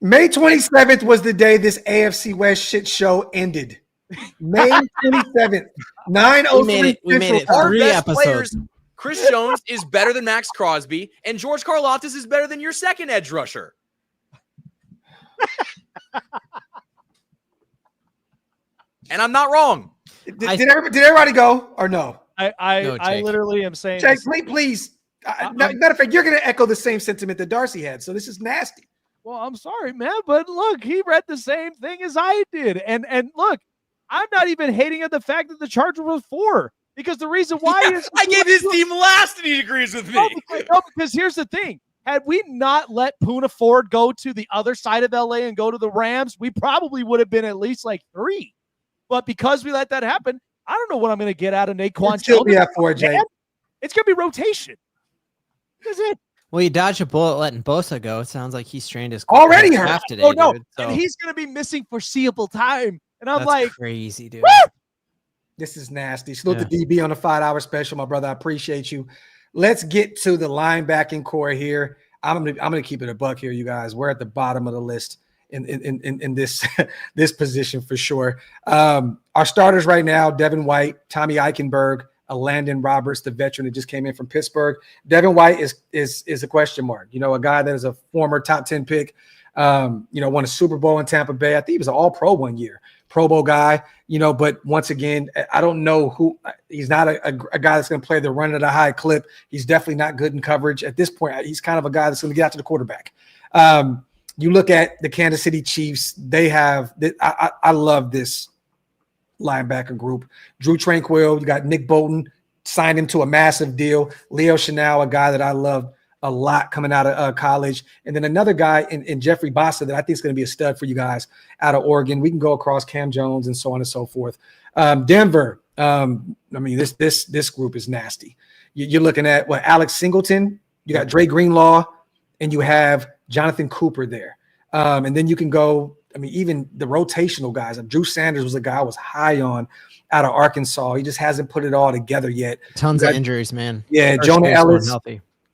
May 27th was the day this AFC West shit show ended. May 27th, 9:03. We made it Our 3 best episodes. players, Chris Jones is better than Max Crosby, and George Karlaftis is better than your second edge rusher. And I'm not wrong. Did everybody go or no? I literally am saying, Jake, please. Matter of fact, you're going to echo the same sentiment that Darcy had. So this is nasty. Well, I'm sorry, man, but look, he read the same thing as I did. And look, I'm not even hating at the fact that the Charger was 4 because the reason why is I gave his team last and he agrees with me. No, because here's the thing. Had we not let Poona Ford go to the other side of LA and go to the Rams, we probably would have been at least like 3. But because we let that happen, I don't know what I'm going to get out of Naquan. Still be at 4, Jay. It's going to be rotation. That's it. Well, you dodged a bullet letting Bosa go. It sounds like he strained his already hurt today. Oh no, dude, and he's going to be missing foreseeable time. And I'm that's like, crazy, dude. Woo! This is nasty. Salute the DB on the 5-hour special, my brother. I appreciate you. Let's get to the linebacking core here. I'm gonna keep it a buck here, you guys. We're at the bottom of the list in this this position for sure. Our starters right now: Devin White, Tommy Eichenberg, Landon Roberts, the veteran that just came in from Pittsburgh. Devin White is a question mark. You know, a guy that is a former top 10 pick. Won a Super Bowl in Tampa Bay. I think he was an All-Pro one year, Pro Bowl guy. But once again, I don't know who. He's not a guy that's going to play the run at a high clip. He's definitely not good in coverage at this point. He's kind of a guy that's going to get out to the quarterback. You look at the Kansas City Chiefs. They have. I love this linebacker group. Drew Tranquill. You got Nick Bolton, signed him to a massive deal. Leo Chenal, a guy that I love a lot coming out of college. And then another guy in Jeffrey Bossa that I think is going to be a stud for you guys out of Oregon. We can go across Cam Jones and so on and so forth. Denver. This group is nasty. You're looking at Alex Singleton. You got Dre Greenlaw, and you have Jonathan Cooper there. And then you can go. Even the rotational guys. Drew Sanders was a guy I was high on out of Arkansas. He just hasn't put it all together yet. Tons of injuries, man. Yeah, Jonah Ellis,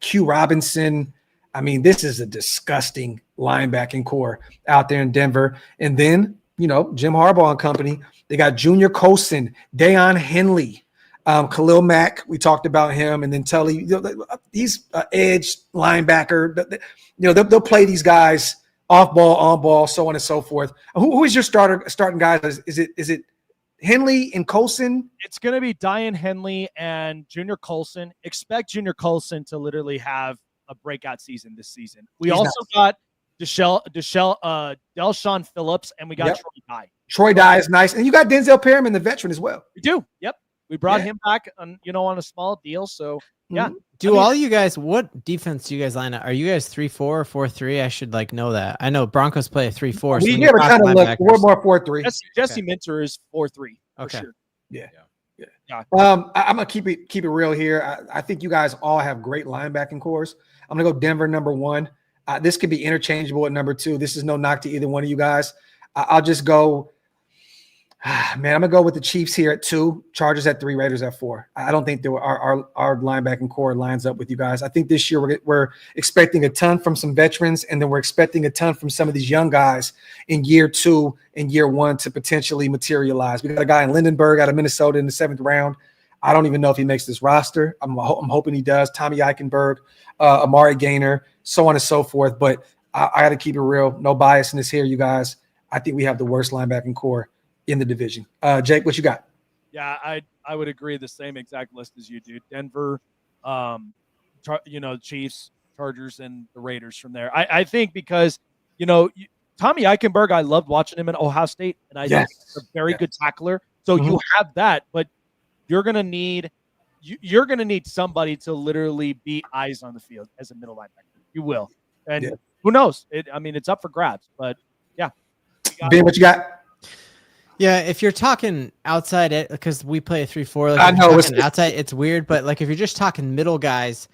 Q Robinson. This is a disgusting linebacking core out there in Denver. And then Jim Harbaugh and company. They got Junior Colson, Deion Henley, Khalil Mack. We talked about him, and then Tully. He's an edge linebacker. They'll play these guys off ball, on ball, so on and so forth. Who is your starting guys? Is it Henley and Colson? It's going to be Deion Henley and Junior Colson. Expect Junior Colson to literally have a breakout season this season. We got Delshon Phillips, and we got Troy Dye. Troy Dye is nice, and you got Denzel Perriman, the veteran, as well. We do. Yep, we brought him back on a small deal. So yeah. All you guys? What defense do you guys line up? Are you guys 3-4 or 4-3? I should know that. I know Broncos play a 3-4. We never kind of look. We're more 4-3. Jesse Minter is 4-3. Okay. Sure. Yeah. I'm gonna keep it real here. I think you guys all have great linebacking cores. I'm gonna go Denver number 1. This could be interchangeable at number 2. This is no knock to either one of you guys. I'll just go. Man, I'm gonna go with the Chiefs here at 2, Chargers at 3, Raiders at 4. I don't think our linebacking core lines up with you guys. I think this year we're expecting a ton from some veterans, and then we're expecting a ton from some of these young guys in year 2 and year 1 to potentially materialize. We got a guy in Lindenberg out of Minnesota in the 7th round. I don't even know if he makes this roster. I'm hoping he does. Tommy Eichenberg, Amari Gaynor, so on and so forth. But I got to keep it real. No bias in this here, you guys. I think we have the worst linebacking core in the division. Jake, what you got? Yeah, I would agree. The same exact list as you do. Denver, Chiefs, Chargers, and the Raiders from there. I think because, Tommy Eichenberg, I loved watching him in Ohio State, and I think he's a very good tackler. So you have that, but you're gonna need somebody to literally be eyes on the field as a middle linebacker. You will, and who knows? It's up for grabs. But yeah, Ben, what you got? Yeah, if you're talking outside, because we play a 3-4, I know it's outside, it's weird. But if you're just talking middle guys,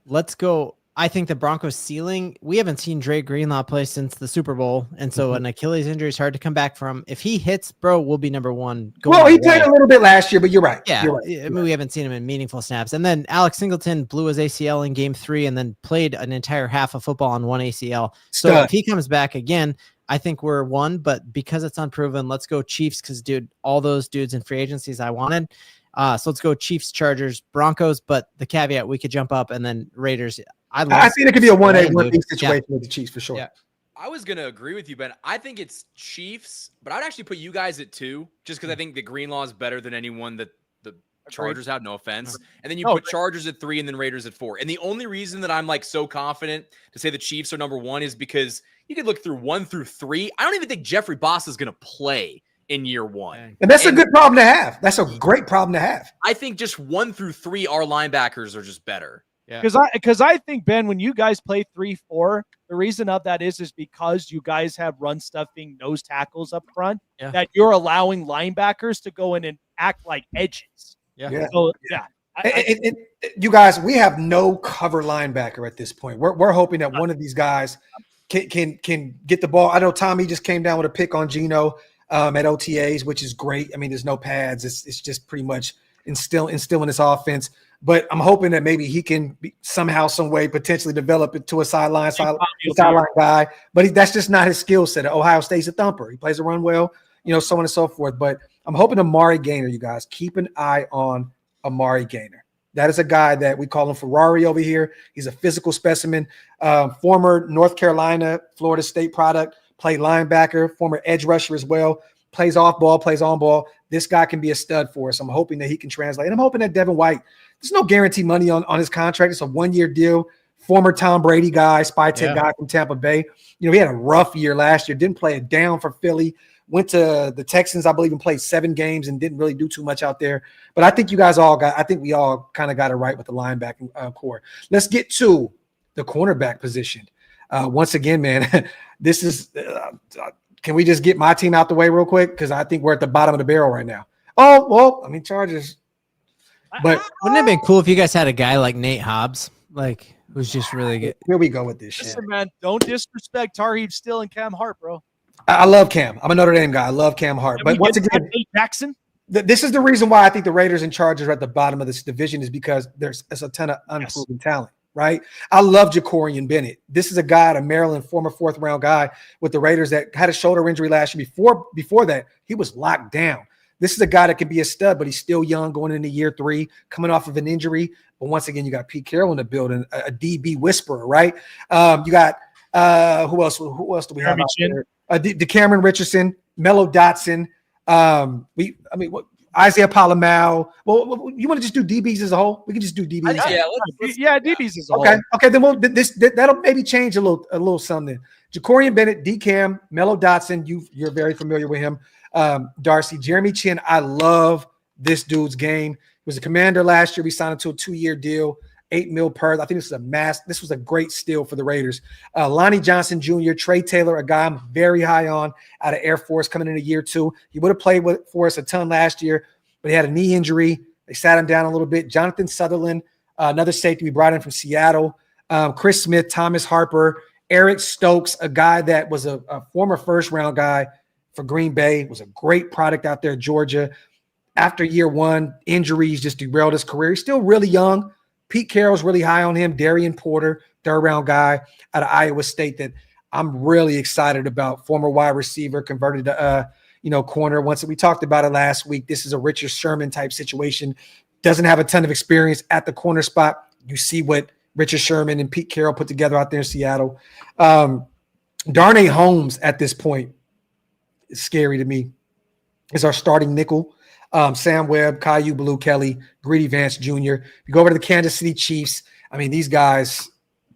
let's go. I think the Broncos ceiling, we haven't seen Dre Greenlaw play since the Super Bowl. And so an Achilles injury is hard to come back from. If he hits, bro, we'll be number 1. Well, he played a little bit last year, but you're right. Yeah. You're right. We haven't seen him in meaningful snaps. And then Alex Singleton blew his ACL in game 3 and then played an entire half of football on one ACL. So if he comes back again, I think we're 1, but because it's unproven, let's go Chiefs. Cause dude, all those dudes in free agencies I wanted. So let's go Chiefs, Chargers, Broncos, but the caveat, we could jump up, and then Raiders. I think it could be a 1A, 1B situation with the Chiefs for sure. Yeah. I was going to agree with you, Ben. I think it's Chiefs, but I'd actually put you guys at 2 just because I think the Greenlaw is better than anyone that the Chargers have, no offense. And then you put Chargers at 3 and then Raiders at 4. And the only reason that I'm so confident to say the Chiefs are number 1 is because you could look through 1 through 3. I don't even think Jeffrey Boss is going to play in year 1. And that's a good problem to have. That's a great problem to have. I think just 1 through 3, our linebackers are just better. Yeah. Because I think, Ben, when you guys play 3-4, the reason of that is because you guys have run stuffing nose tackles up front that you're allowing linebackers to go in and act like edges. Yeah. So, you guys, we have no cover linebacker at this point. We're hoping that one of these guys can get the ball. I know Tommy just came down with a pick on Geno at OTAs, which is great. There's no pads. It's just pretty much instilling this offense. But I'm hoping that maybe he can somehow, some way, potentially develop it to a sideline guy. But that's just not his skill set. Ohio State's a thumper. He plays the run well, so on and so forth. But I'm hoping Amari Gaynor, you guys, keep an eye on Amari Gaynor. That is a guy that we call him Ferrari over here. He's a physical specimen, former North Carolina, Florida State product, played linebacker, former edge rusher as well, plays off ball, plays on ball. This guy can be a stud for us. I'm hoping that he can translate. And I'm hoping that Devin White, there's no guarantee money on his contract. It's a 1-year deal. Former Tom Brady guy, spy tech guy from Tampa Bay. He had a rough year last year. Didn't play it down for Philly. Went to the Texans, I believe, and played 7 games and didn't really do too much out there. But I think we all kind of got it right with the linebacking core. Let's get to the cornerback position. Once again, man, this is can we just get my team out the way real quick? Because I think we're at the bottom of the barrel right now. Oh, well, Chargers. But wouldn't it have been cool if you guys had a guy like Nate Hobbs, who's just really good? Here we go with this shit. Listen, man, don't disrespect Tarheeb Still and Cam Hart, bro. I love Cam. I'm a Notre Dame guy. I love Cam Hart. But once again, Jackson. This is the reason why I think the Raiders and Chargers are at the bottom of this division is because there's a ton of unproven talent. right? I love Jacorian Bennett. This is a guy out of Maryland, former 4th-round guy with the Raiders that had a shoulder injury last year. Before that, he was locked down. This is a guy that could be a stud, but he's still young going into year 3, coming off of an injury. But once again, you got Pete Carroll in the building, a DB whisperer, right? You got who else? Who else do we have out there? DeCameron Richardson, Mello Dotson. Isaiah Palomau. Well, you want to just do DBs as a whole? We can just do DBs. DBs as a whole. Okay. Then that'll maybe change a little something. Jacorian Bennett, DCam, Mello Dotson. You're very familiar with him. Darcy, Jeremy Chin. I love this dude's game. He was a Commander last year. We signed him to a 2-year deal, $8 million per. I think this was a great steal for the Raiders. Lonnie Johnson Jr., Trey Taylor, a guy I'm very high on out of Air Force coming into year 2. He would have played for us a ton last year, but he had a knee injury. They sat him down a little bit. Jonathan Sutherland, another safety we brought in from Seattle. Chris Smith, Thomas Harper, Eric Stokes, a guy that was a former 1st-round guy for Green Bay, was a great product out there at Georgia. After year 1, injuries just derailed his career. He's still really young. Pete Carroll's really high on him. Darian Porter, 3rd-round guy out of Iowa State that I'm really excited about. Former wide receiver, converted to corner. Once we talked about it last week, this is a Richard Sherman type situation. Doesn't have a ton of experience at the corner spot. You see what Richard Sherman and Pete Carroll put together out there in Seattle. Darnay Holmes at this point is scary to me. Is our starting nickel. Sam Webb, Caillou Blue Kelly, Greedy Vance Jr. You go over to the Kansas City Chiefs. I mean, these guys,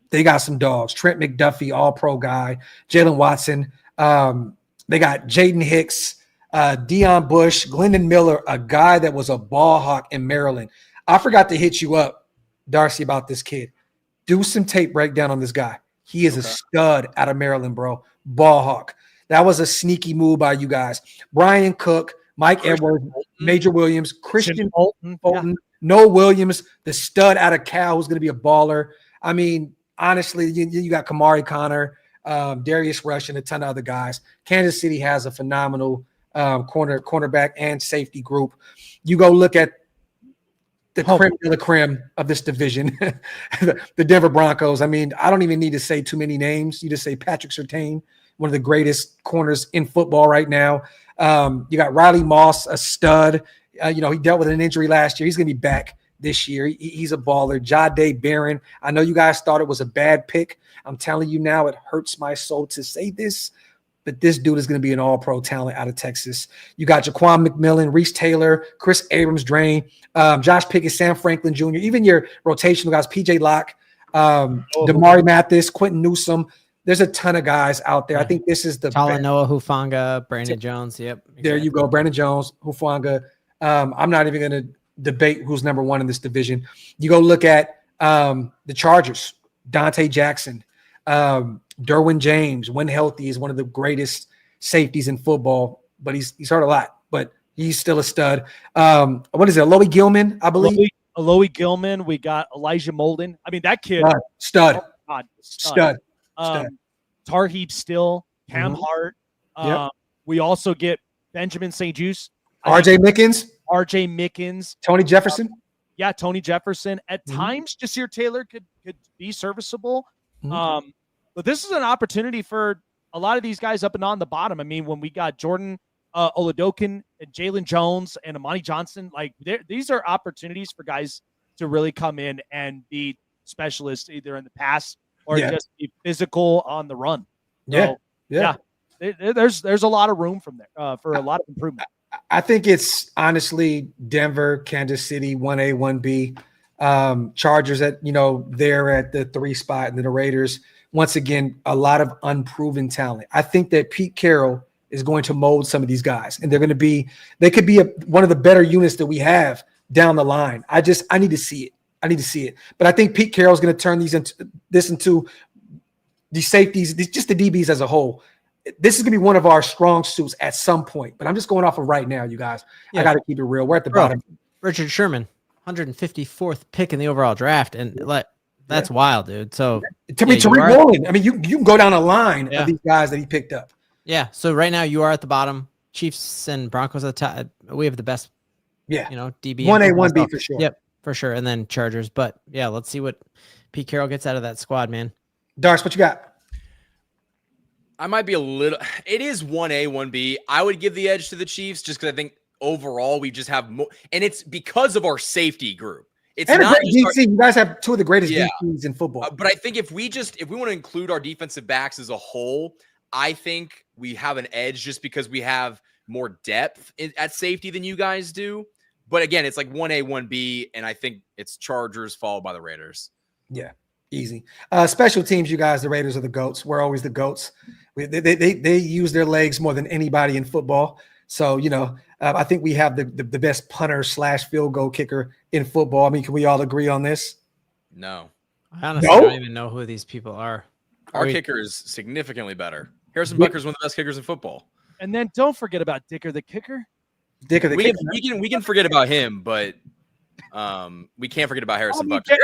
they got some dogs. Trent McDuffie, all-pro guy. Jalen Watson. They got Jaden Hicks, Deion Bush, Glendon Miller, a guy that was a ball hawk in Maryland. I forgot to hit you up, Darcy, about this kid. Do some tape breakdown on this guy. He is a stud out of Maryland, bro. Ball hawk. That was a sneaky move by you guys. Brian Cook, Mike Edwards, Major Williams, Christian Bolton, Noah Williams, the stud out of Cal who's going to be a baller. I mean, honestly, you got Kamari Connor, Darius Rush, and a ton of other guys. Kansas City has a phenomenal cornerback and safety group. You go look at the creme de la creme of this division, the Denver Broncos. I mean, I don't even need to say too many names. You just say Patrick Surtain, one of the greatest corners in football right now. You got Riley Moss, a stud. He dealt with an injury last year. He's going to be back this year. He's a baller. Jahdae Barron. I know you guys thought it was a bad pick. I'm telling you now, it hurts my soul to say this, but this dude is going to be an all-pro talent out of Texas. You got Jaquan McMillan, Reese Taylor, Chris Abrams-Drain, Josh Pickett, Sam Franklin Jr., even your rotational guys, P.J. Locke, Damari Mathis, Quentin Newsome. There's a ton of guys out there. I think this is the Talanoa Hufanga, Brandon Jones. Yep. Exactly. There you go. Brandon Jones, Hufanga. I'm not even going to debate who's number 1 in this division. You go look at the Chargers, Dante Jackson, Derwin James, when healthy, is one of the greatest safeties in football, but he's hurt a lot, but he's still a stud. What is it? Alohi Gilman, I believe. Alohi Gilman. We got Elijah Molden. I mean, that kid. Stud. Oh God, stud. Tarheeb Still, Cam Hart. Yep. We also get Benjamin St. Juice. RJ Mickens. Tony Jefferson. Tony Jefferson. At times, Jasir Taylor could be serviceable. But this is an opportunity for a lot of these guys up and on the bottom. I mean, when we got Jordan Oladokin and Jalen Jones and Amani Johnson, like these are opportunities for guys to really come in and be specialists either in the pass or just be physical on the run. So, there's a lot of room from there for a lot of improvement. I think it's honestly Denver, Kansas City, 1A, 1B, Chargers they're at the 3 spot, and then the Raiders. Once again, a lot of unproven talent. I think that Pete Carroll is going to mold some of these guys, and they could be one of the better units that we have down the line. I need to see it. But I think Pete Carroll is going to turn into these safeties, just the DBs as a whole. This is going to be one of our strong suits at some point, but I'm just going off of right now, you guys. I got to keep it real. We're at the bottom. Richard Sherman, 154th pick in the overall draft, and that's wild, dude. So to me, Tariq Woolen. I mean, you can go down a line of these guys that he picked up. Yeah. So right now you are at the bottom. Chiefs and Broncos at the top. We have the best. DB 1A, 1B for sure. Yep. for sure. And then Chargers. But yeah, let's see what Pete Carroll gets out of that squad, man. Darce, what you got? I might be a little. It is 1A, 1B. I would give the edge to the Chiefs just because I think overall we just have more, and it's because of our safety group. It's And not a great DC. You guys have two of the greatest Yeah. DCs in football. but I think if we want to include our defensive backs as a whole, I think we have an edge just because we have more depth at safety than you guys do. But again, it's like 1A, 1B, and I think it's Chargers followed by the Raiders. Yeah, easy. Special teams, you guys, the Raiders are the GOATs. We're always the GOATs. They use their legs more than anybody in football. So, I think we have the best punter / field goal kicker in football. I mean, can we all agree on this? No. I honestly don't even know who these people are. Our kicker is significantly better. Harrison Butker is one of the best kickers in football. And then don't forget about Dicker the kicker. Dicker the kicker. We can forget about him, but we can't forget about Harrison Butker.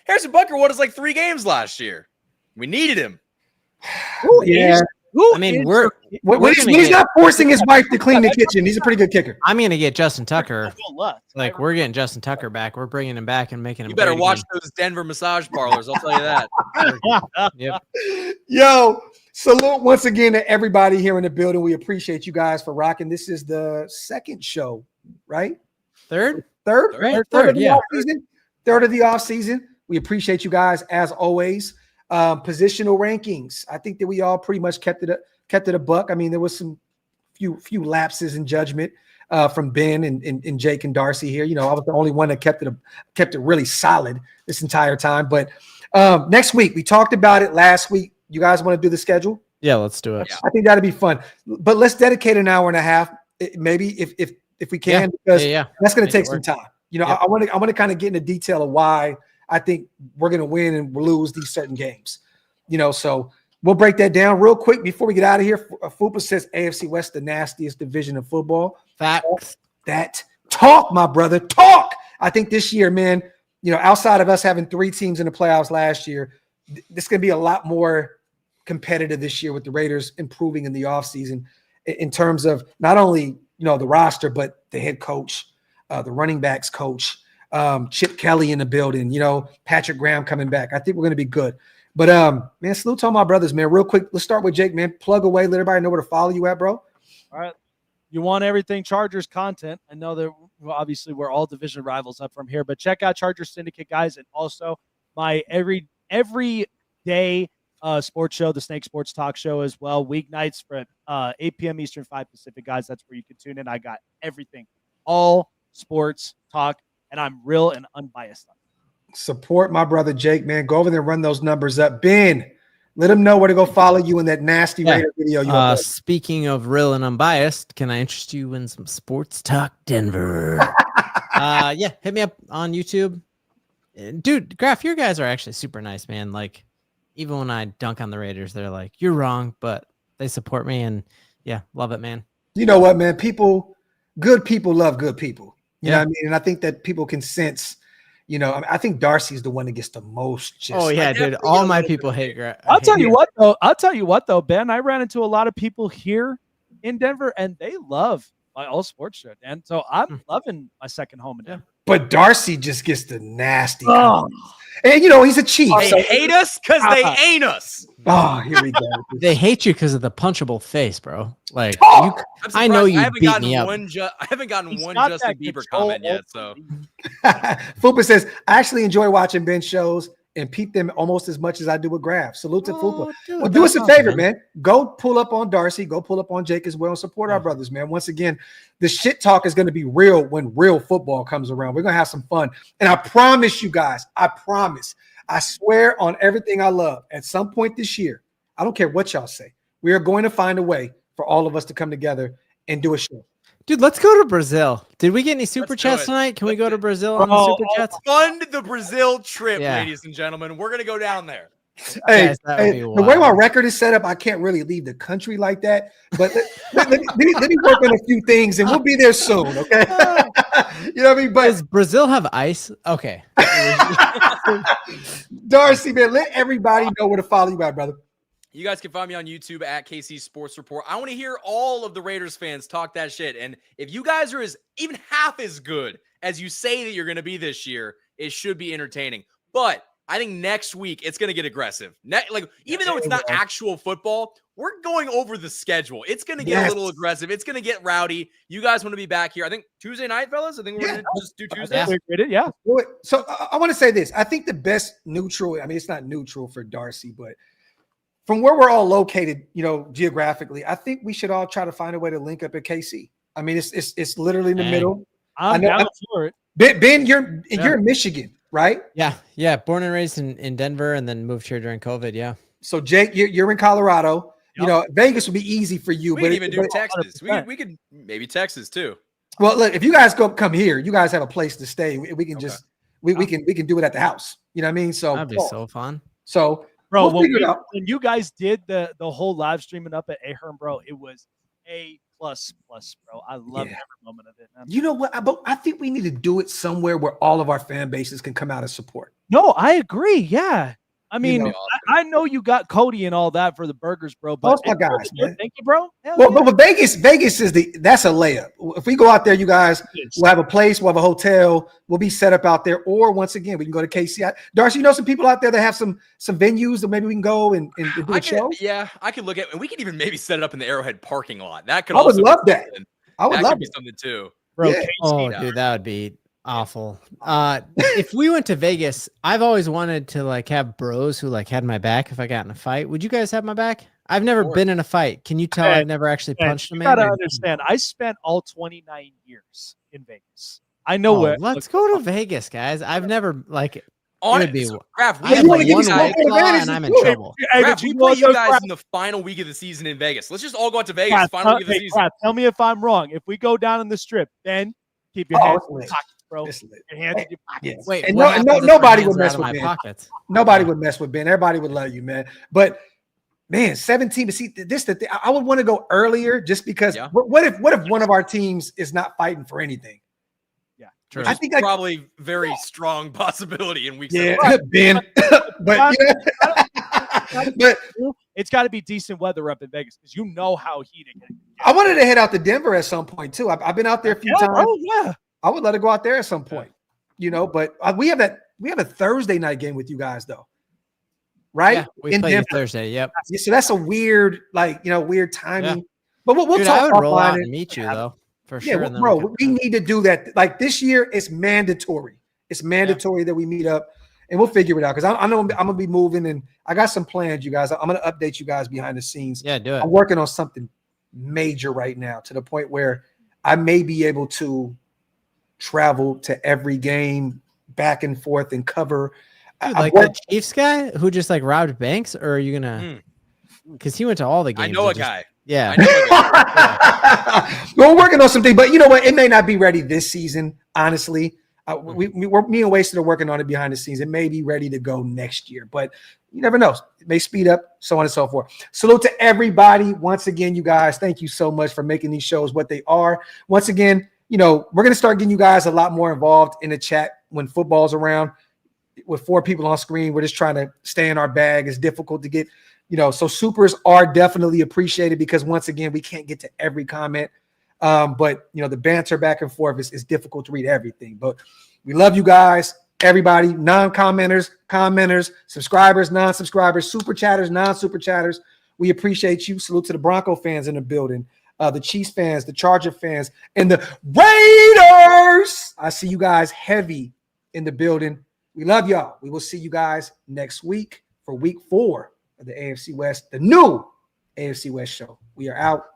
Harrison Butker won us like 3 games last year. We needed him. Yeah. I mean, we're When he's not forcing his wife to clean the kitchen, he's a pretty good kicker. I'm going to get Justin Tucker. Like, we're getting Justin Tucker back. We're bringing him back and making him. You better watch those Denver massage parlors. I'll tell you that. Yep. Yo, salute once again to everybody here in the building. We appreciate you guys for rocking. This is the second show, right? Third, Right? Third, of the yeah. off-season. Third of the off season. We appreciate you guys as always. Positional rankings. I think that we all pretty much kept it a buck. I mean, there was some few lapses in judgment from Ben and Jake and Darcy here. I was the only one that kept it really solid this entire time. But next week, we talked about it last week. You guys want to do the schedule? Yeah, let's do it. I think that'd be fun. But let's dedicate an hour and a half, maybe if we can, because that's going to take some time. I want to kind of get into detail of why I think we're going to win and lose these certain games. So we'll break that down real quick before we get out of here. Fupa says AFC West, the nastiest division of football. Facts. Talk, my brother, talk. I think this year, man, outside of us having 3 teams in the playoffs last year, this is going to be a lot more competitive this year with the Raiders improving in the offseason in terms of not only, the roster, but the head coach, the running backs coach, Chip Kelly in the building, Patrick Graham coming back. I think we're going to be good. But, man, salute to all my brothers, man. Real quick, let's start with Jake, man. Plug away. Let everybody know where to follow you at, bro. All right. You want everything Chargers content. I know that obviously we're all division rivals up from here, but check out Chargers Syndicate, guys, and also my every day sports show, the Snake Sports Talk Show as well. Weeknights for 8 p.m. Eastern, 5 Pacific, guys. That's where you can tune in. I got everything, all sports talk, and I'm real and unbiased on it. Support my brother Jake, man. Go over there and run those numbers up. Ben, let him know where to go follow you in that nasty Raider video. Speaking of real and unbiased, can I interest you in some Sports Talk Denver? Hit me up on YouTube. Dude, Graphk, your guys are actually super nice, man. Like, even when I dunk on the Raiders, they're like, you're wrong, but they support me, and love it, man. You know what, man? Good people love good people. You know what I mean? And I think that people can sense, I think Darcy's the one that gets the most. Dude. All my people hate Graphk. I'll tell you what, though, Ben, I ran into a lot of people here in Denver, and they love my all sports show, Dan. So I'm loving my second home in Denver. But Darcy just gets the nasty. And, he's a Chief. They hate us because they ain't us. Oh, here we go. They hate you because of the punchable face, bro. Like, I know you beat me up. I haven't gotten one Justin Bieber comment yet. So, Fupa says, I actually enjoy watching Ben shows and peep them almost as much as I do with Graphk. Salute to Fupa. Well, do us a favor, man. Go pull up on Darcy. Go pull up on Jake as well and support our brothers, man. Once again, the shit talk is going to be real when real football comes around. We're going to have some fun. And I promise you guys, I swear on everything I love, at some point this year, I don't care what y'all say, we are going to find a way for all of us to come together and do a show. Dude, let's go to Brazil. Did we get any super chats tonight? Can we go to Brazil on the super chats? Fund the Brazil trip, ladies and gentlemen. We're going to go down there. Hey, the way my record is set up, I can't really leave the country like that. But let me work on a few things, and we'll be there soon, okay? You know what I mean? But does Brazil have ice? Okay. Darcy, man, let everybody know where to follow you at, brother. You guys can find me on YouTube at KC Sports Report. I want to hear all of the Raiders fans talk that shit. And if you guys are even half as good as you say that you're going to be this year, it should be entertaining. But I think next week it's going to get aggressive. Even though it's not actual football, we're going over the schedule. It's going to get a little aggressive. It's going to get rowdy. You guys want to be back here. I think Tuesday night, fellas. I think we're going to just do Tuesday. Yeah. So I want to say this. I think the best neutral, I mean, it's not neutral for Darcy, but from where we're all located, geographically, I think we should all try to find a way to link up at KC. I mean, it's literally in the middle. I'm down for it. Ben, you're in Michigan, right? Yeah. Born and raised in Denver, and then moved here during COVID. Yeah. So Jake, you're in Colorado. Yep. Vegas would be easy for you. We could even do Texas. We could maybe Texas too. Well, look, if you guys come here, you guys have a place to stay. We can just we can do it at the house. You know what I mean? So that'd be so fun. So. Bro, when you guys did the whole live streaming up at Ahern, bro, it was A++, bro. I love every moment of it, man. You know what? I think we need to do it somewhere where all of our fan bases can come out and support. No, I agree. Yeah. I mean, I know you got Cody and all that for the burgers, bro. But my guys, man. Thank you, bro. But Vegas is that's a layup. If we go out there, you guys, we'll have a place, we'll have a hotel, we'll be set up out there. Or once again, we can go to KC. Darcy, some people out there that have some venues that maybe we can go and do a show. Yeah, I could look at, and we could even maybe set it up in the Arrowhead parking lot. That could. I would love that. I would love be something too, bro. Yeah. Dude, that would be awful. If we went to Vegas, I've always wanted to have bros who had my back if I got in a fight. Would you guys have my back? I've never been in a fight. Can you tell I've never actually punched a man? You gotta understand. I spent all 29 years in Vegas. I know where. Let's go to Vegas, guys. I've never Graphk, I have one and I'm in trouble. Graphk, we play you guys in the final week of the season in Vegas. Let's just all go out to Vegas. Final week of the season. Graphk, tell me if I'm wrong. If we go down in the strip, then keep your hands in your pockets, bro. Your hands in your pockets. Wait, and nobody would mess with Ben. Nobody would mess with Ben. Everybody would love you, man. But man, 17. But see, I would want to go earlier just because. Yeah. What if one of our teams is not fighting for anything? Yeah, true. I think probably very strong possibility in week 7. Ben. but it's got to be decent weather up in Vegas because you know how heated it is. I wanted to head out to Denver at some point too. I've been out there a few times. Oh yeah, I would let it go out there at some point. But we have a Thursday night game with you guys though, right? Yeah, we play Denver. Thursday. Yep. Yeah, so that's a weird, weird timing. Yeah. But we'll Dude, talk. I would roll out and meet you though, for sure. Yeah, bro, we need to do that. Like this year, it's mandatory. It's mandatory that we meet up. And we'll figure it out because I know I'm going to be moving and I got some plans, you guys. I'm going to update you guys behind the scenes. Yeah, do it. I'm working on something major right now to the point where I may be able to travel to every game back and forth and cover. Dude, the Chiefs guy who just robbed banks, or are you going to – because he went to all the games. I know a guy. Yeah. We're working on something, but you know what? It may not be ready this season, honestly. Me and Wasted are working on it behind the scenes. It may be ready to go next year, but you never know. It may speed up, so on and so forth. Salute to everybody. Once again, you guys, thank you so much for making these shows what they are. Once again, we're going to start getting you guys a lot more involved in the chat when football's around. With 4 people on screen, we're just trying to stay in our bag. It's difficult to get, so supers are definitely appreciated because once again, we can't get to every comment. But the banter back and forth is difficult to read everything. But we love you guys, everybody, non-commenters, commenters, subscribers, non-subscribers, super chatters, non-super chatters. We appreciate you. Salute to the Bronco fans in the building, the Chiefs fans, the Charger fans, and the Raiders. I see you guys heavy in the building. We love y'all. We will see you guys next week for week 4 of the AFC West, the new AFC West show. We are out.